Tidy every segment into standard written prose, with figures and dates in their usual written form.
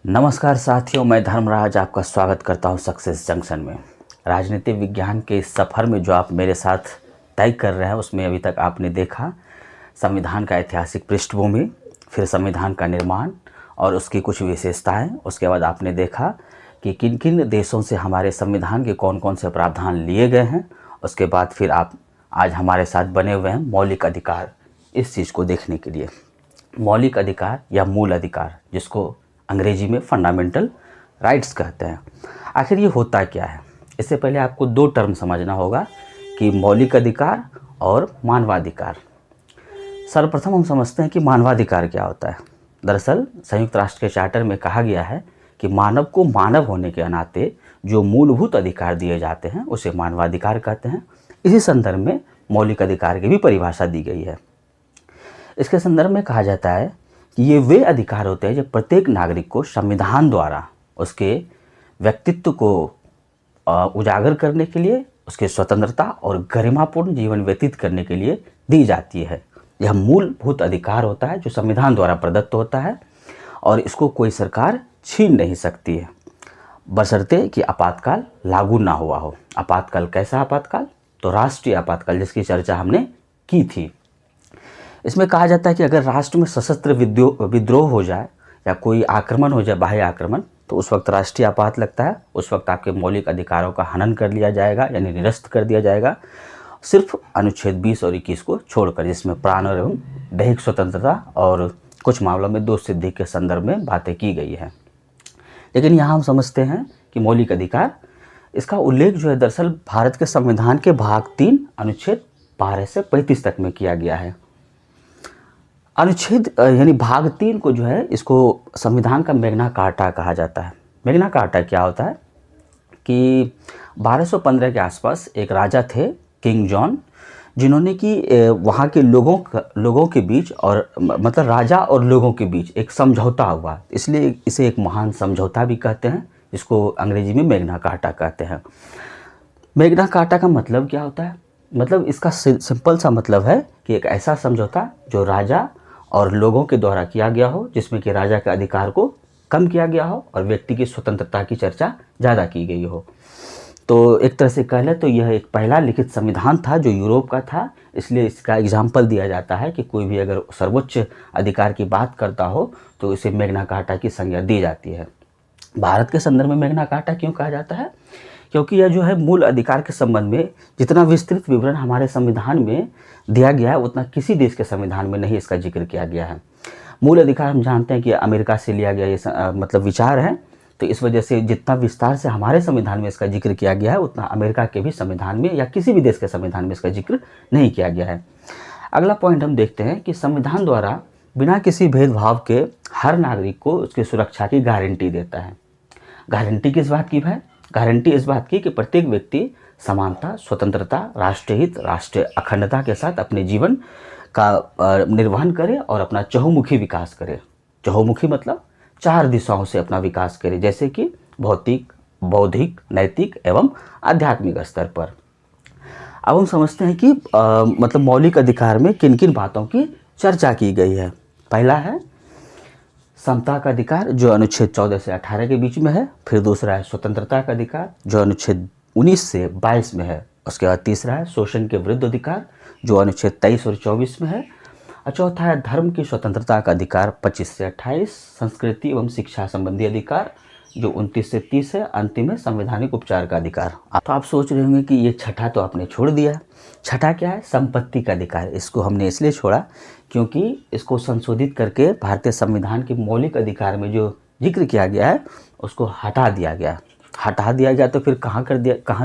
नमस्कार साथियों, मैं धर्मराज आपका स्वागत करता हूं सक्सेस जंक्शन में। राजनीतिक विज्ञान के इस सफ़र में जो आप मेरे साथ तय कर रहे हैं उसमें अभी तक आपने देखा संविधान का ऐतिहासिक पृष्ठभूमि, फिर संविधान का निर्माण और उसकी कुछ विशेषताएं। उसके बाद आपने देखा कि किन किन देशों से हमारे संविधान के कौन कौन से प्रावधान लिए गए हैं। उसके बाद फिर आप आज हमारे साथ बने हुए हैं मौलिक अधिकार, इस चीज़ को देखने के लिए। मौलिक अधिकार या मूल अधिकार, जिसको अंग्रेजी में फंडामेंटल राइट्स कहते हैं, आखिर ये होता क्या है? इससे पहले आपको दो टर्म समझना होगा कि मौलिक अधिकार और मानवाधिकार। सर्वप्रथम हम समझते हैं कि मानवाधिकार क्या होता है। दरअसल संयुक्त राष्ट्र के चार्टर में कहा गया है कि मानव को मानव होने के नाते जो मूलभूत अधिकार दिए जाते हैं उसे मानवाधिकार कहते हैं। इसी संदर्भ में मौलिक अधिकार की भी परिभाषा दी गई है। इसके संदर्भ में कहा जाता है कि ये वे अधिकार होते हैं जो प्रत्येक नागरिक को संविधान द्वारा उसके व्यक्तित्व को उजागर करने के लिए, उसके स्वतंत्रता और गरिमापूर्ण जीवन व्यतीत करने के लिए दी जाती है। यह मूलभूत अधिकार होता है जो संविधान द्वारा प्रदत्त होता है और इसको कोई सरकार छीन नहीं सकती है, बशर्ते कि आपातकाल लागू ना हुआ हो। आपातकाल कैसा आपातकाल? तो राष्ट्रीय आपातकाल, जिसकी चर्चा हमने की थी। इसमें कहा जाता है कि अगर राष्ट्र में सशस्त्र विद्रोह हो जाए या कोई आक्रमण हो जाए, बाह्य आक्रमण, तो उस वक्त राष्ट्रीय आपात लगता है। उस वक्त आपके मौलिक अधिकारों का हनन कर लिया जाएगा, यानी निरस्त कर दिया जाएगा, सिर्फ अनुच्छेद 20 और 21 को छोड़कर, जिसमें प्राण एवं दैहिक स्वतंत्रता और कुछ मामलों में दोष सिद्धि के संदर्भ में बातें की गई है। लेकिन यहाँ हम समझते हैं कि मौलिक अधिकार, इसका उल्लेख जो है दरअसल भारत के संविधान के भाग 3 अनुच्छेद 12 से 35 तक में किया गया है। अनुच्छेद यानी भाग 3 को जो है, इसको संविधान का मैग्ना कार्टा कहा जाता है। मैग्ना कार्टा क्या होता है कि 1215 के आसपास एक राजा थे, किंग जॉन, जिन्होंने कि वहाँ के लोगों के बीच और मतलब राजा और लोगों के बीच एक समझौता हुआ, इसलिए इसे एक महान समझौता भी कहते हैं, जिसको अंग्रेजी में मैग्ना कार्टा कहते हैं। मैग्ना कार्टा का मतलब क्या होता है? मतलब इसका सिंपल सा मतलब है कि एक ऐसा समझौता जो राजा और लोगों के द्वारा किया गया हो, जिसमें कि राजा के अधिकार को कम किया गया हो और व्यक्ति की स्वतंत्रता की चर्चा ज़्यादा की गई हो। तो एक तरह से कह लें तो यह एक पहला लिखित संविधान था जो यूरोप का था, इसलिए इसका एग्जाम्पल दिया जाता है कि कोई भी अगर सर्वोच्च अधिकार की बात करता हो तो इसे मैग्ना कार्टा की संज्ञा दी जाती है। भारत के संदर्भ में मैग्ना कार्टा क्यों कहा जाता है? क्योंकि यह जो है मूल अधिकार के संबंध में जितना विस्तृत विवरण हमारे संविधान में दिया गया है उतना किसी देश के संविधान में नहीं इसका जिक्र किया गया है। मूल अधिकार हम जानते हैं कि अमेरिका से लिया गया ये मतलब विचार है, तो इस वजह से जितना विस्तार से हमारे संविधान में इसका जिक्र किया गया है उतना अमेरिका के भी संविधान में या किसी भी देश के संविधान में इसका जिक्र नहीं किया गया है। अगला पॉइंट हम देखते हैं कि संविधान द्वारा बिना किसी भेदभाव के हर नागरिक को उसकी सुरक्षा की गारंटी देता है। गारंटी किस बात की है? गारंटी इस बात की कि प्रत्येक व्यक्ति समानता, स्वतंत्रता, राष्ट्रीय हित, राष्ट्रीय अखंडता के साथ अपने जीवन का निर्वहन करे और अपना चहुमुखी विकास करे। चहुमुखी मतलब 4 दिशाओं से अपना विकास करे, जैसे कि भौतिक, बौद्धिक, नैतिक एवं आध्यात्मिक स्तर पर। अब हम समझते हैं कि मतलब मौलिक अधिकार में किन किन बातों की चर्चा की गई है। पहला है समता का अधिकार जो अनुच्छेद 14 से 18 के बीच में है। फिर दूसरा है स्वतंत्रता का अधिकार जो अनुच्छेद 19 से 22 में है। उसके बाद तीसरा है शोषण के विरुद्ध अधिकार जो अनुच्छेद 23 और 24 में है। और चौथा है धर्म की स्वतंत्रता का अधिकार 25 से 28। संस्कृति एवं शिक्षा संबंधी अधिकार जो 29 से 30 है। अंतिम है संवैधानिक उपचार का अधिकार। तो आप सोच रहे होंगे कि ये छठा तो आपने छोड़ दिया। छठा क्या है? संपत्ति का अधिकार। इसको हमने इसलिए छोड़ा क्योंकि इसको संशोधित करके भारतीय संविधान के मौलिक अधिकार में जो जिक्र किया गया है उसको हटा दिया गया। हटा दिया गया तो फिर कहाँ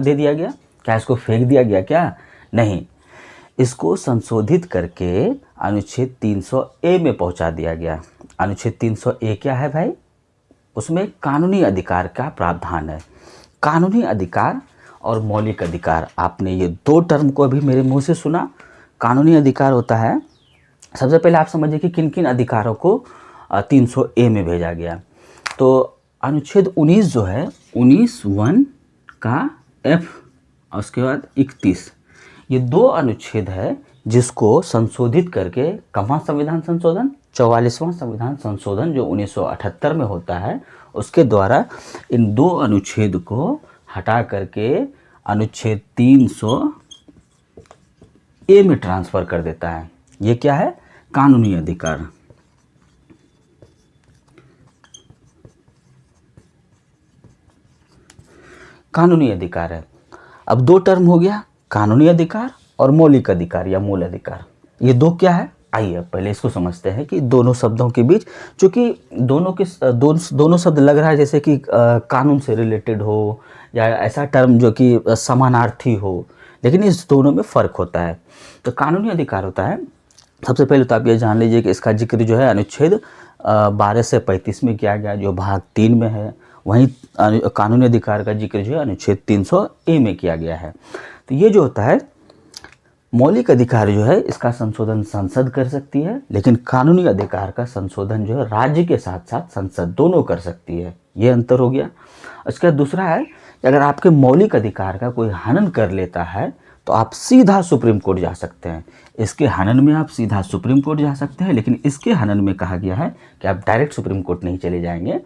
दे दिया गया? क्या इसको फेंक दिया गया क्या? नहीं, इसको संशोधित करके अनुच्छेद 300A में पहुंचा दिया गया। अनुच्छेद 300A क्या है भाई? उसमें कानूनी अधिकार का प्रावधान है। कानूनी अधिकार और मौलिक अधिकार, आपने ये दो टर्म को अभी मेरे मुंह से सुना। कानूनी अधिकार होता है, सबसे पहले आप समझिए कि किन किन अधिकारों को 300A में भेजा गया। तो अनुच्छेद 19 जो है, 19(1) का F और उसके बाद 31, ये 2 अनुच्छेद है जिसको संशोधित करके कहाँ संविधान संशोधन, 44वां संविधान संशोधन जो 1978 में होता है, उसके द्वारा इन दो अनुच्छेद को हटा करके अनुच्छेद 300 ए में ट्रांसफ़र कर देता है। ये क्या है? कानूनी अधिकार। कानूनी अधिकार है। अब दो टर्म हो गया, कानूनी अधिकार और मौलिक अधिकार या मूल अधिकार। ये दो क्या है? आइए पहले इसको समझते हैं कि दोनों शब्दों के बीच, चूँकि दोनों शब्द लग रहा है जैसे कि कानून से रिलेटेड हो या ऐसा टर्म जो कि समानार्थी हो, लेकिन इस दोनों में फ़र्क होता है। तो कानूनी अधिकार होता है, सबसे पहले तो आप ये जान लीजिए कि इसका जिक्र जो है अनुच्छेद 12 से 35 में किया गया, जो भाग 3 में है। वहीं कानूनी अधिकार का जिक्र जो है अनुच्छेद 300 ए में किया गया है। तो ये जो होता है मौलिक अधिकार जो है, इसका संशोधन संसद कर सकती है, लेकिन कानूनी अधिकार का संशोधन जो है राज्य के साथ साथ संसद दोनों कर सकती है। ये अंतर हो गया। इसके बाद दूसरा है कि अगर आपके मौलिक अधिकार का कोई हनन कर लेता है तो आप सीधा सुप्रीम कोर्ट जा सकते हैं। इसके हनन में आप सीधा सुप्रीम कोर्ट जा सकते हैं, लेकिन इसके हनन में कहा गया है कि आप डायरेक्ट सुप्रीम कोर्ट नहीं चले जाएंगे,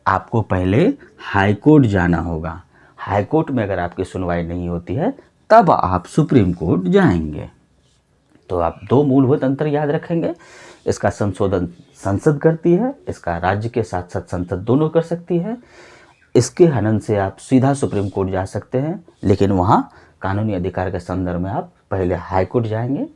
आपको पहले हाई कोर्ट जाना होगा। हाई कोर्ट में अगर आपकी सुनवाई नहीं होती है तब आप सुप्रीम कोर्ट जाएंगे। तो आप दो मूलभूत अंतर याद रखेंगे। इसका संशोधन संसद करती है, इसका राज्य के साथ साथ संसद दोनों कर सकती है। इसके हनन से आप सीधा सुप्रीम कोर्ट जा सकते हैं, लेकिन वहाँ कानूनी अधिकार के संदर्भ में आप पहले हाई कोर्ट जाएंगे।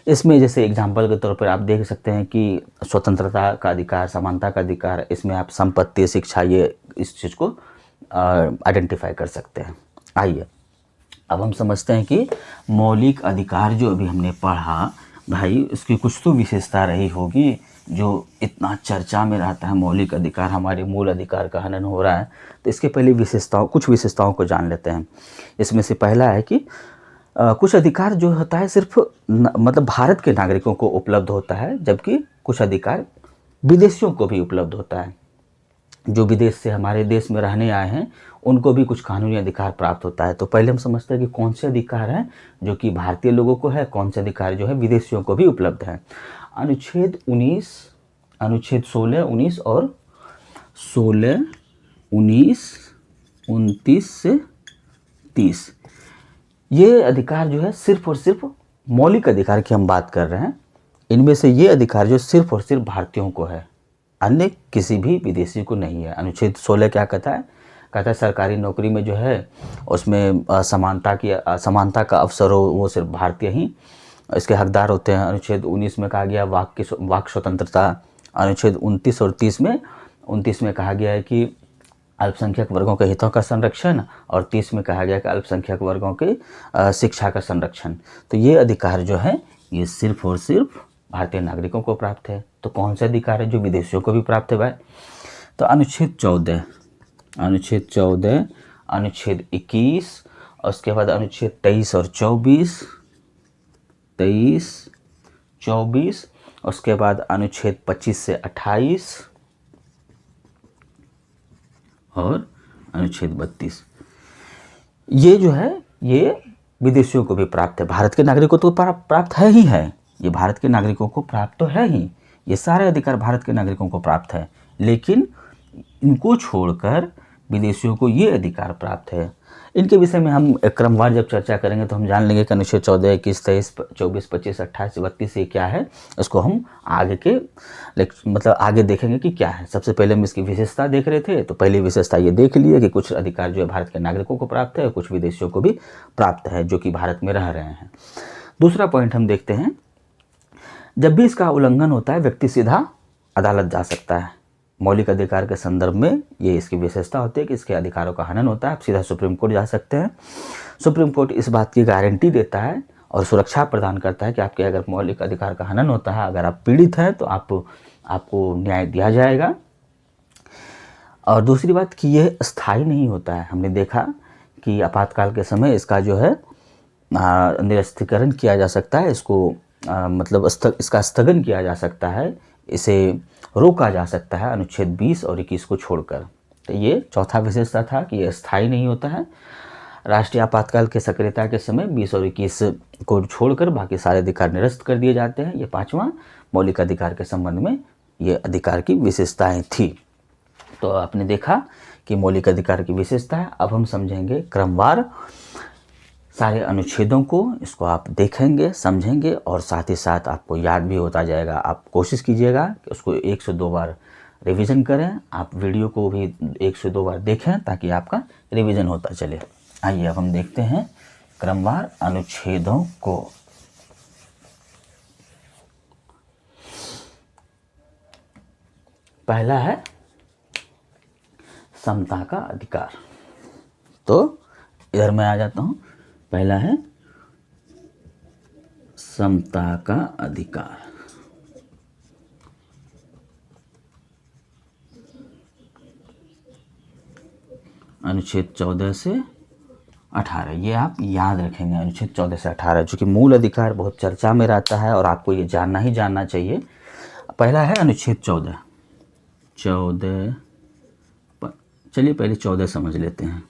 इसमें जैसे एग्जाम्पल के तौर पर आप देख सकते हैं कि स्वतंत्रता का अधिकार, समानता का अधिकार, इसमें आप संपत्ति, शिक्षा, ये इस चीज़ को आइडेंटिफाई कर सकते हैं। आइए अब हम समझते हैं कि मौलिक अधिकार जो अभी हमने पढ़ा, भाई उसकी कुछ तो विशेषता रही होगी जो इतना चर्चा में रहता है। मौलिक अधिकार, हमारे मूल अधिकार का हनन हो रहा है, तो इसके पहले कुछ विशेषताओं को जान लेते हैं। इसमें से पहला है कि कुछ अधिकार जो होता है सिर्फ मतलब भारत के नागरिकों को उपलब्ध होता है, जबकि कुछ अधिकार विदेशियों को भी उपलब्ध होता है। जो विदेश से हमारे देश में रहने आए हैं उनको भी कुछ कानूनी अधिकार प्राप्त होता है। तो पहले हम समझते हैं कि कौन से अधिकार हैं जो कि भारतीय लोगों को है, कौन से अधिकार जो है विदेशियों को भी उपलब्ध है। अनुच्छेद 16, 19 और 16, 19, 29 से 30, ये अधिकार जो है सिर्फ और सिर्फ मौलिक अधिकार की हम बात कर रहे हैं। इनमें से ये अधिकार जो सिर्फ और सिर्फ भारतीयों को है, अन्य किसी भी विदेशी को नहीं है। अनुच्छेद 16 क्या कहता है? कहता है सरकारी नौकरी में जो है उसमें समानता का अवसर हो, वो सिर्फ भारतीय ही इसके हकदार होते हैं। अनुच्छेद 19 में कहा गया वाक स्वतंत्रता। अनुच्छेद 29 और 29 में कहा गया है कि अल्पसंख्यक वर्गों के हितों का संरक्षण, और 30 में कहा गया कि अल्पसंख्यक वर्गों के शिक्षा का संरक्षण। तो ये अधिकार जो है ये सिर्फ और सिर्फ भारतीय नागरिकों को प्राप्त है। तो कौन से अधिकार है जो विदेशियों को भी प्राप्त है भाई? तो अनुच्छेद 14, अनुच्छेद 21, और उसके बाद अनुच्छेद 23 और 24, उसके बाद अनुच्छेद 25 से 28 और अनुच्छेद 32। ये जो है ये विदेशियों को भी प्राप्त है। भारत के नागरिकों को तो प्राप्त है ही है, ये भारत के नागरिकों को प्राप्त तो है ही, ये सारे अधिकार भारत के नागरिकों को प्राप्त है, लेकिन इनको छोड़कर विदेशियों को ये अधिकार प्राप्त है। इनके विषय में हम क्रमवार जब चर्चा करेंगे तो हम जान लेंगे कि अनुच्छेद 14, 21, 23, 24, 25, 28, 32 ये क्या है। इसको हम आगे देखेंगे कि क्या है। सबसे पहले हम इसकी विशेषता देख रहे थे, तो पहली विशेषता ये देख लिए कि कुछ अधिकार जो है भारत के नागरिकों को प्राप्त है और कुछ विदेशियों को भी प्राप्त है जो कि भारत में रह रहे हैं। दूसरा पॉइंट हम देखते हैं, जब भी इसका उल्लंघन होता है व्यक्ति सीधा अदालत जा सकता है। मौलिक अधिकार के संदर्भ में ये इसकी विशेषता होती है कि इसके अधिकारों का हनन होता है, आप सीधा सुप्रीम कोर्ट जा सकते हैं। सुप्रीम कोर्ट इस बात की गारंटी देता है और सुरक्षा प्रदान करता है कि आपके अगर मौलिक अधिकार का हनन होता है, अगर आप पीड़ित हैं तो आपको न्याय दिया जाएगा। और दूसरी बात कि यह स्थायी नहीं होता है। हमने देखा कि आपातकाल के समय इसका जो है निरस्तीकरण किया जा सकता है, इसका स्थगन किया जा सकता है, इसे रोका जा सकता है अनुच्छेद 20 और 21 को छोड़कर। तो ये चौथा विशेषता था कि ये स्थायी नहीं होता है। राष्ट्रीय आपातकाल के सक्रियता के समय 20 और 21 को छोड़कर बाकी सारे अधिकार निरस्त कर दिए जाते हैं। ये पांचवा मौलिक अधिकार के संबंध में ये अधिकार की विशेषताएं थी। तो आपने देखा कि मौलिक अधिकार की विशेषता है। अब हम समझेंगे क्रमवार सारे अनुच्छेदों को, इसको आप देखेंगे, समझेंगे और साथ ही साथ आपको याद भी होता जाएगा। आप कोशिश कीजिएगा कि उसको 1 से 2 बार रिवीजन करें। आप वीडियो को भी 1 से 2 बार देखें ताकि आपका रिवीजन होता चले। आइए अब हम देखते हैं क्रमवार अनुच्छेदों को। पहला है समता का अधिकार। तो इधर मैं आ जाता हूं। पहला है समता का अधिकार। अनुच्छेद 14 से 18, ये आप याद रखेंगे। अनुच्छेद 14 से 18 जो कि मूल अधिकार बहुत चर्चा में रहता है और आपको ये जानना ही जानना चाहिए। पहला है अनुच्छेद 14। चलिए पहले 14 समझ लेते हैं।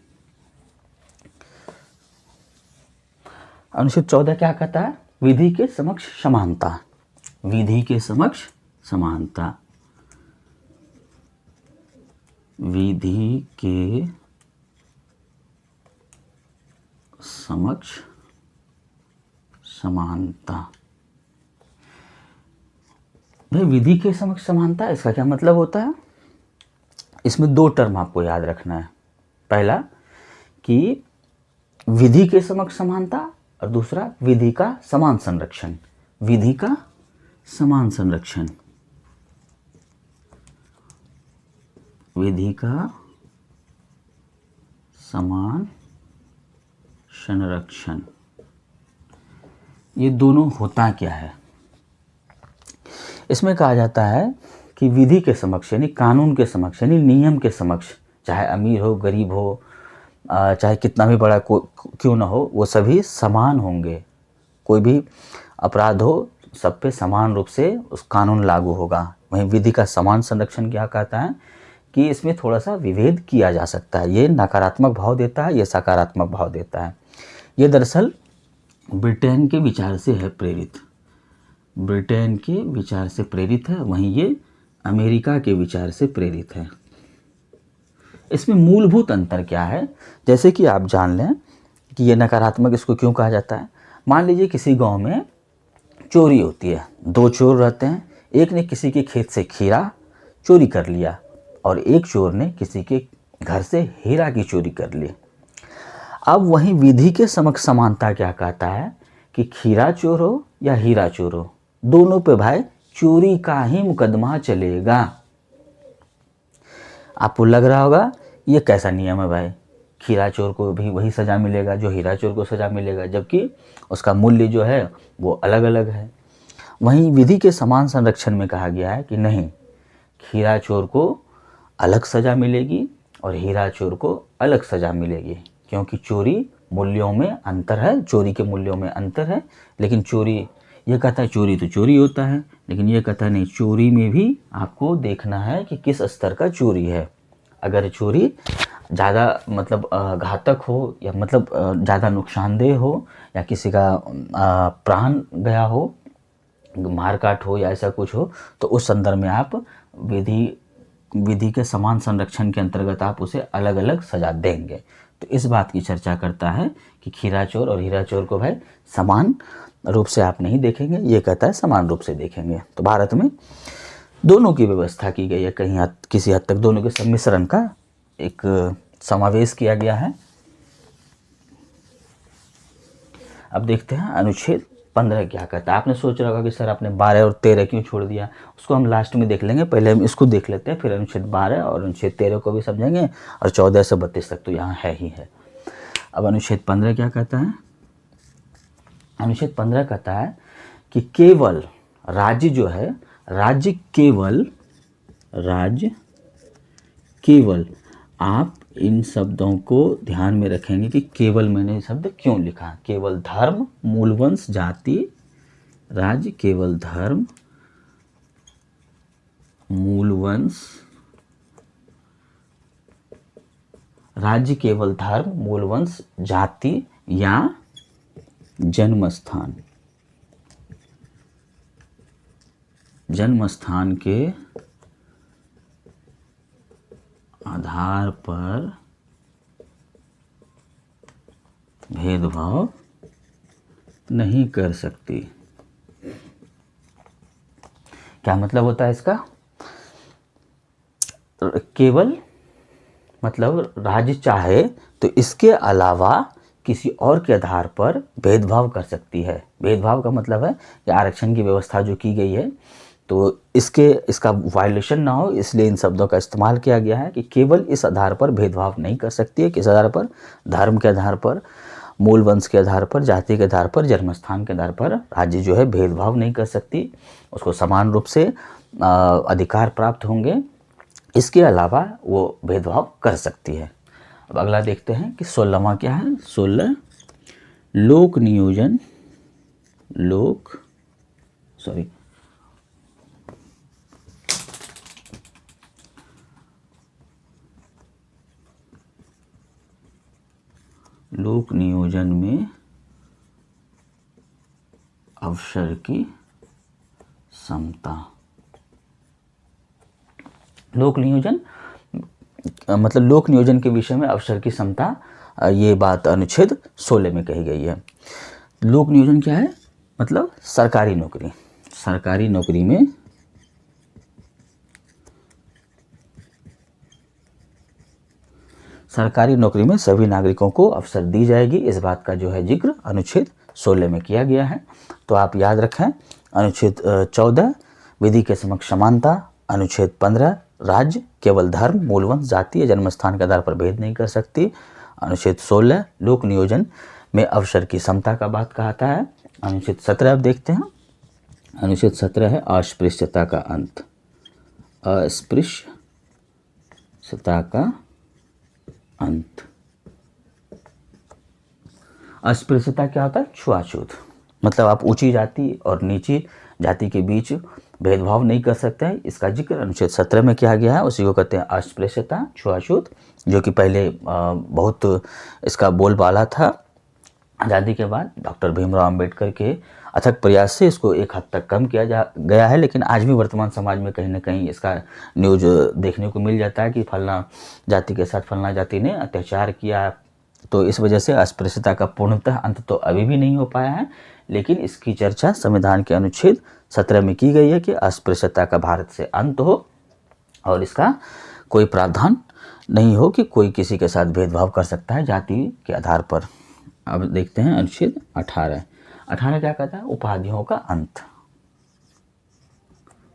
अनुच्छेद 14 क्या कहता है? विधि के समक्ष समानता। विधि के समक्ष समानता। विधि के समक्ष समानता। भाई विधि के समक्ष समानता, इसका क्या मतलब होता है? इसमें 2 टर्म आपको याद रखना है। पहला कि विधि के समक्ष समानता और दूसरा विधि का समान संरक्षण। विधि का समान संरक्षण। विधि का समान संरक्षण, ये दोनों होता क्या है? इसमें कहा जाता है कि विधि के समक्ष यानी कानून के समक्ष यानी नियम के समक्ष, चाहे अमीर हो गरीब हो, चाहे कितना भी बड़ा क्यों ना हो, वो सभी समान होंगे। कोई भी अपराध हो सब पे समान रूप से उस कानून लागू होगा। वहीं विधि का समान संरक्षण क्या कहता है कि इसमें थोड़ा सा विभेद किया जा सकता है। ये नकारात्मक भाव देता है, ये सकारात्मक भाव देता है। ये दरअसल ब्रिटेन के विचार से है प्रेरित। ब्रिटेन के विचार से प्रेरित है, वहीं ये अमेरिका के विचार से प्रेरित है। इसमें मूलभूत अंतर क्या है, जैसे कि आप जान लें कि ये नकारात्मक इसको क्यों कहा जाता है। मान लीजिए किसी गांव में चोरी होती है, 2 चोर रहते हैं। एक ने किसी के खेत से खीरा चोरी कर लिया और एक चोर ने किसी के घर से हीरा की चोरी कर ली। अब वहीं विधि के समक्ष समानता क्या कहता है कि खीरा चोर हो या हीरा चोर हो, दोनों पे भाई चोरी का ही मुकदमा चलेगा। आपको लग रहा होगा ये कैसा नियम है भाई, खीरा चोर को भी वही सज़ा मिलेगा जो हीरा चोर को सज़ा मिलेगा, जबकि उसका मूल्य जो है वो अलग अलग है। वहीं विधि के समान संरक्षण में कहा गया है कि नहीं, खीरा चोर को अलग सज़ा मिलेगी और हीरा चोर को अलग सज़ा मिलेगी, क्योंकि चोरी मूल्यों में अंतर है, चोरी के मूल्यों में अंतर है। लेकिन चोरी, ये कहता है चोरी तो चोरी होता है, लेकिन ये कहता है नहीं, चोरी में भी आपको देखना है कि किस स्तर का चोरी है। अगर चोरी ज़्यादा मतलब घातक हो या मतलब ज़्यादा नुकसानदेह हो या किसी का प्राण गया हो, मारकाट हो या ऐसा कुछ हो, तो उस संदर्भ में आप विधि के समान संरक्षण के अंतर्गत आप उसे अलग अलग सजा देंगे। तो इस बात की चर्चा करता है कि खीरा चोर और हीरा चोर को भाई समान रूप से आप नहीं देखेंगे, ये कहता है समान रूप से देखेंगे। तो भारत में दोनों की व्यवस्था की गई है, कहीं किसी हद तक दोनों के सम्मिश्रण का एक समावेश किया गया है। अब देखते हैं अनुच्छेद 15 क्या कहता है। आपने सोच रहा होगा कि सर आपने 12 और 13 क्यों छोड़ दिया, उसको हम लास्ट में देख लेंगे, पहले हम इसको देख लेते हैं, फिर अनुच्छेद 12 और अनुच्छेद 13 को भी समझेंगे और 14 से 32 तक तो यहाँ है ही है। अब अनुच्छेद 15 क्या कहता है? अनुच्छेद 15 कहता है कि केवल राज्य जो है, राज्य केवल आप इन शब्दों को ध्यान में रखेंगे कि केवल मैंने शब्द क्यों लिखा। केवल धर्म, मूलवंश, जाति, राज्य, केवल धर्म, मूलवंश, राज्य केवल धर्म, मूलवंश, जाति या जन्मस्थान, जन्मस्थान के आधार पर भेदभाव नहीं कर सकती। क्या मतलब होता है इसका? केवल मतलब राज्य चाहे तो इसके अलावा किसी और के आधार पर भेदभाव कर सकती है। भेदभाव का मतलब है कि आरक्षण की व्यवस्था जो की गई है तो इसका वायलेशन ना हो, इसलिए इन शब्दों का इस्तेमाल किया गया है कि केवल इस आधार पर भेदभाव नहीं कर सकती है। किस आधार पर? धर्म के आधार पर, मूल वंश के आधार पर, जाति के आधार पर, जन्मस्थान के आधार पर राज्य जो है भेदभाव नहीं कर सकती, उसको समान रूप से अधिकार प्राप्त होंगे। इसके अलावा वो भेदभाव कर सकती है। अब अगला देखते हैं कि 16वां क्या है। 16 लोक नियोजन लोक नियोजन में अवसर की समता। लोक नियोजन मतलब लोक नियोजन के विषय में अवसर की समता, ये बात अनुच्छेद 16 में कही गई है। लोक नियोजन क्या है? मतलब सरकारी नौकरी। सरकारी नौकरी में सभी नागरिकों को अवसर दी जाएगी, इस बात का जो है जिक्र अनुच्छेद 16 में किया गया है। तो आप याद रखें अनुच्छेद 14 विधि के समक्ष समानता, अनुच्छेद 15 राज्य केवल धर्म, मूलवंश, जाति या जन्मस्थान के आधार पर भेद नहीं कर सकती, अनुच्छेद 16 लोक नियोजन में अवसर की समता का बात कहता है। अनुच्छेद 17 आप देखते हैं। अनुच्छेद 17 है अस्पृश्यता का अंत। अस्पृश्यता का अंत। अस्पृश्यता क्या होता है? छुआछूत। मतलब आप ऊंची जाति और नीची जाति के बीच भेदभाव नहीं कर सकते हैं, इसका जिक्र अनुच्छेद 17 में किया गया है। उसी को कहते हैं अस्पृश्यता, छुआछूत, जो कि पहले बहुत इसका बोलबाला था। आज़ादी के बाद डॉक्टर भीमराव अंबेडकर के अथक प्रयास से इसको एक हद तक कम किया गया है, लेकिन आज भी वर्तमान समाज में कहीं ना कहीं इसका न्यूज देखने को मिल जाता है कि फलना जाति के साथ फलना जाति ने अत्याचार किया। तो इस वजह से अस्पृश्यता का पूर्णतः अंत तो अभी भी नहीं हो पाया है, लेकिन इसकी चर्चा संविधान के अनुच्छेद 17 में की गई है कि अस्पृश्यता का भारत से अंत हो और इसका कोई प्रावधान नहीं हो कि कोई किसी के साथ भेदभाव कर सकता है जाति के आधार पर। अब देखते हैं अनुच्छेद 18। 18 क्या कहता है? उपाधियों का अंत।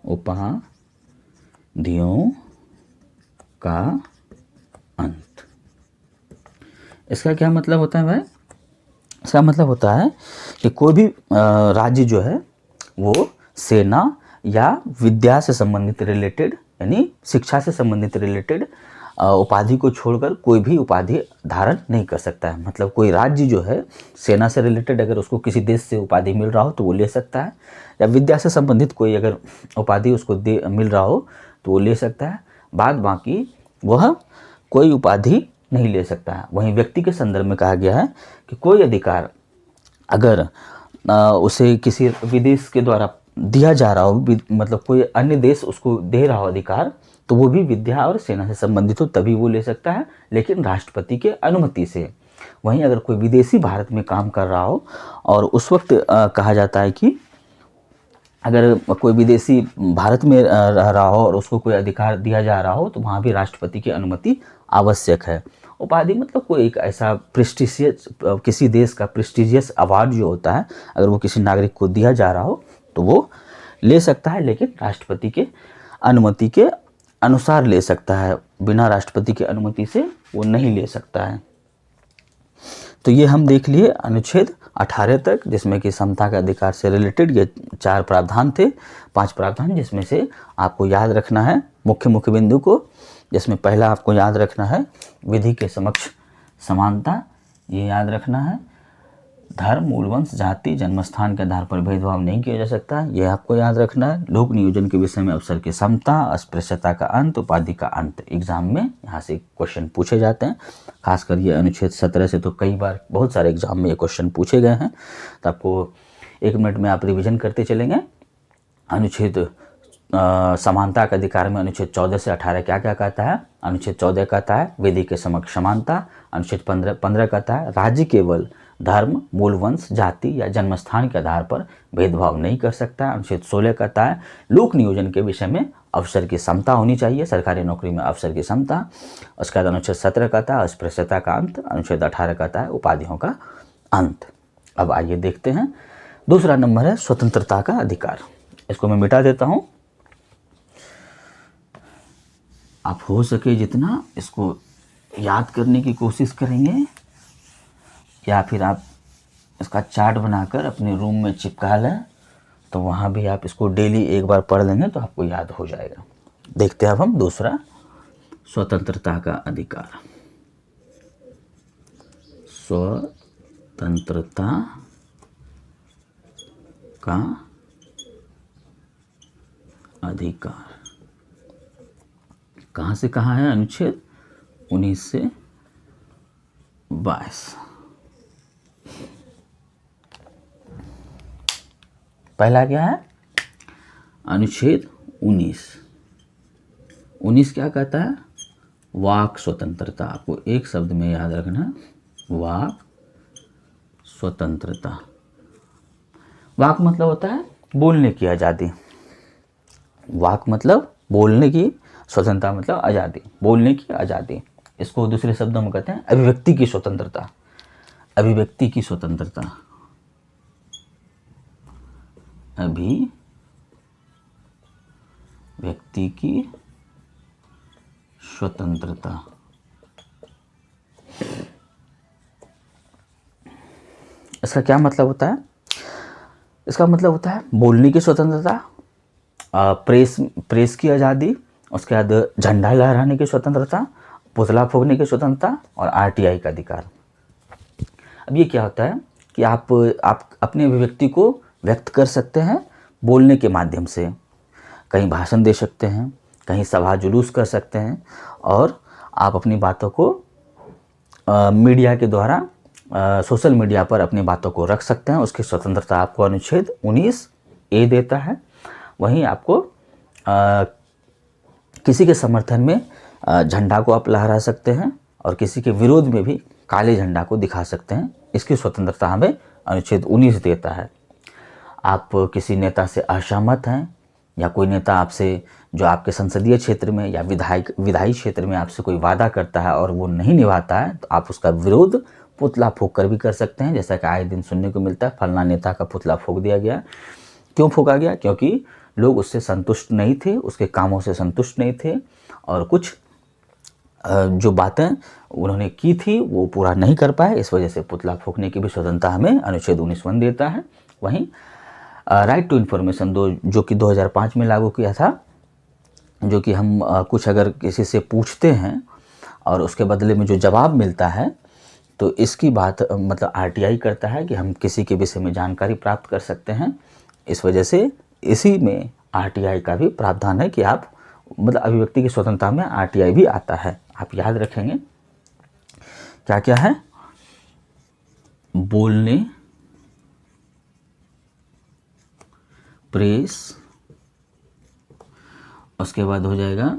उपाधियों का अंत। इसका क्या मतलब होता है भाई? इसका मतलब होता है कि कोई भी राज्य जो है वो सेना या विद्या से संबंधित रिलेटेड यानी शिक्षा से संबंधित रिलेटेड उपाधि को छोड़कर कोई भी उपाधि धारण नहीं कर सकता है। मतलब कोई राज्य जो है सेना से रिलेटेड अगर उसको किसी देश से उपाधि मिल रहा हो तो वो ले सकता है, या विद्या से संबंधित कोई अगर उपाधि उसको मिल रहा हो तो वो ले सकता है। बाद बाकी वह कोई उपाधि नहीं ले सकता है। वहीं व्यक्ति के संदर्भ में कहा गया है कि कोई अधिकार अगर उसे किसी विदेश के द्वारा दिया जा रहा हो, मतलब कोई अन्य देश उसको दे रहा हो अधिकार, तो वो भी विद्या और सेना से संबंधित हो तभी वो ले सकता है, लेकिन राष्ट्रपति के अनुमति से। वहीं अगर कोई विदेशी भारत में काम कर रहा हो और उस वक्त कहा जाता है कि अगर कोई विदेशी भारत में रह रहा हो और उसको कोई अधिकार दिया जा रहा हो तो वहाँ भी राष्ट्रपति की अनुमति आवश्यक है। उपाधि मतलब कोई एक ऐसा प्रेस्टिजियस, किसी देश का प्रेस्टिजियस अवार्ड जो होता है, अगर वो किसी नागरिक को दिया जा रहा हो तो वो ले सकता है, लेकिन राष्ट्रपति के अनुमति के अनुसार ले सकता है। बिना राष्ट्रपति की अनुमति से वो नहीं ले सकता है। तो ये हम देख लिए अनुच्छेद 18 तक, जिसमें कि समता के अधिकार से रिलेटेड ये 4 प्रावधान थे, 5 प्रावधान, जिसमें से आपको याद रखना है मुख्य बिंदु को। जिसमें पहला आपको याद रखना है विधि के समक्ष समानता, ये याद रखना है। धर्म, मूलवंश, जाति, जन्मस्थान के आधार पर भेदभाव नहीं किया जा सकता, ये आपको याद रखना है। लोक नियोजन के विषय में अवसर की समता, अस्पृश्यता का अंत, उपाधि का अंत। एग्जाम में यहाँ से क्वेश्चन पूछे जाते हैं, खासकर ये अनुच्छेद 17 से तो कई बार बहुत सारे एग्जाम में ये क्वेश्चन पूछे गए हैं। तो आपको 1 मिनट में आप रिविजन करते चलेंगे। अनुच्छेद समानता के अधिकार में अनुच्छेद 14 से 18 क्या क्या कहता है? अनुच्छेद 14 कहता है विधि के समक्ष समानता। अनुच्छेद 15 कहता है राज्य केवल धर्म, मूल वंश, जाति या जन्म स्थान के आधार पर भेदभाव नहीं कर सकता। अनुच्छेद 16 कहता है लोक नियोजन के विषय में अवसर की समता होनी चाहिए, सरकारी नौकरी में अवसर की समता। उसके बाद अनुच्छेद 17 कहता है अस्पृश्यता का अंत। अनुच्छेद 18 कहता है उपाधियों का अंत। अब आइए देखते हैं, दूसरा नंबर है स्वतंत्रता का अधिकार। इसको मैं मिटा देता हूँ, आप हो सके जितना इसको याद करने की कोशिश करेंगे, या फिर आप इसका चार्ट बनाकर अपने रूम में चिपका लें, तो वहाँ भी आप इसको डेली एक बार पढ़ लेंगे तो आपको याद हो जाएगा। देखते हैं अब हम दूसरा, स्वतंत्रता का अधिकार। स्वतंत्रता का अधिकार कहाँ से कहाँ है? अनुच्छेद 19 से 22। पहला क्या है? अनुच्छेद 19 क्या कहता है? वाक स्वतंत्रता। आपको एक शब्द में याद रखना, वाक स्वतंत्रता। वाक मतलब होता है बोलने की आज़ादी। वाक मतलब बोलने की, स्वतंत्रता मतलब आज़ादी, बोलने की आज़ादी। इसको दूसरे शब्दों में कहते हैं अभिव्यक्ति की स्वतंत्रता। अभिव्यक्ति की स्वतंत्रता, अभिव्यक्ति की स्वतंत्रता। इसका क्या मतलब होता है? इसका मतलब होता है बोलने की स्वतंत्रता, प्रेस की आज़ादी, उसके बाद झंडा लहराने की स्वतंत्रता, पुतला फूंकने की स्वतंत्रता और आरटीआई का अधिकार। अब ये क्या होता है कि आप अपने अभिव्यक्ति को व्यक्त कर सकते हैं बोलने के माध्यम से। कहीं भाषण दे सकते हैं, कहीं सभा जुलूस कर सकते हैं, और आप अपनी बातों को मीडिया के द्वारा सोशल मीडिया पर अपनी बातों को रख सकते हैं। उसकी स्वतंत्रता आपको अनुच्छेद 19A देता है। वहीं आपको किसी के समर्थन में झंडा को आप लहरा सकते हैं और किसी के विरोध में भी काले झंडा को दिखा सकते हैं। इसकी स्वतंत्रता हमें अनुच्छेद 19 देता है। आप किसी नेता से असहमत हैं, या कोई नेता आपसे जो आपके संसदीय क्षेत्र में या विधायी क्षेत्र में आपसे कोई वादा करता है और वो नहीं निभाता है, तो आप उसका विरोध पुतला फूंक कर भी कर सकते हैं। जैसा कि आए दिन सुनने को मिलता है, फलना नेता का पुतला फूंक दिया गया। क्यों फूंका गया? क्योंकि लोग उससे संतुष्ट नहीं थे, उसके कामों से संतुष्ट नहीं थे, और कुछ जो बातें उन्होंने की थी वो पूरा नहीं कर पाए। इस वजह से पुतला फूंकने की भी स्वतंत्रता हमें अनुच्छेद 19 देता है। वहीं राइट टू इन्फॉर्मेशन जो कि 2005 में लागू किया था, जो कि हम कुछ अगर किसी से पूछते हैं और उसके बदले में जो जवाब मिलता है, तो इसकी बात मतलब आरटीआई करता है कि हम किसी के विषय में जानकारी प्राप्त कर सकते हैं। इस वजह से इसी में आरटीआई का भी प्रावधान है कि आप मतलब अभिव्यक्ति की स्वतंत्रता में आरटीआई भी आता है। आप याद रखेंगे क्या क्या है? बोलने, प्रेस, उसके बाद हो जाएगा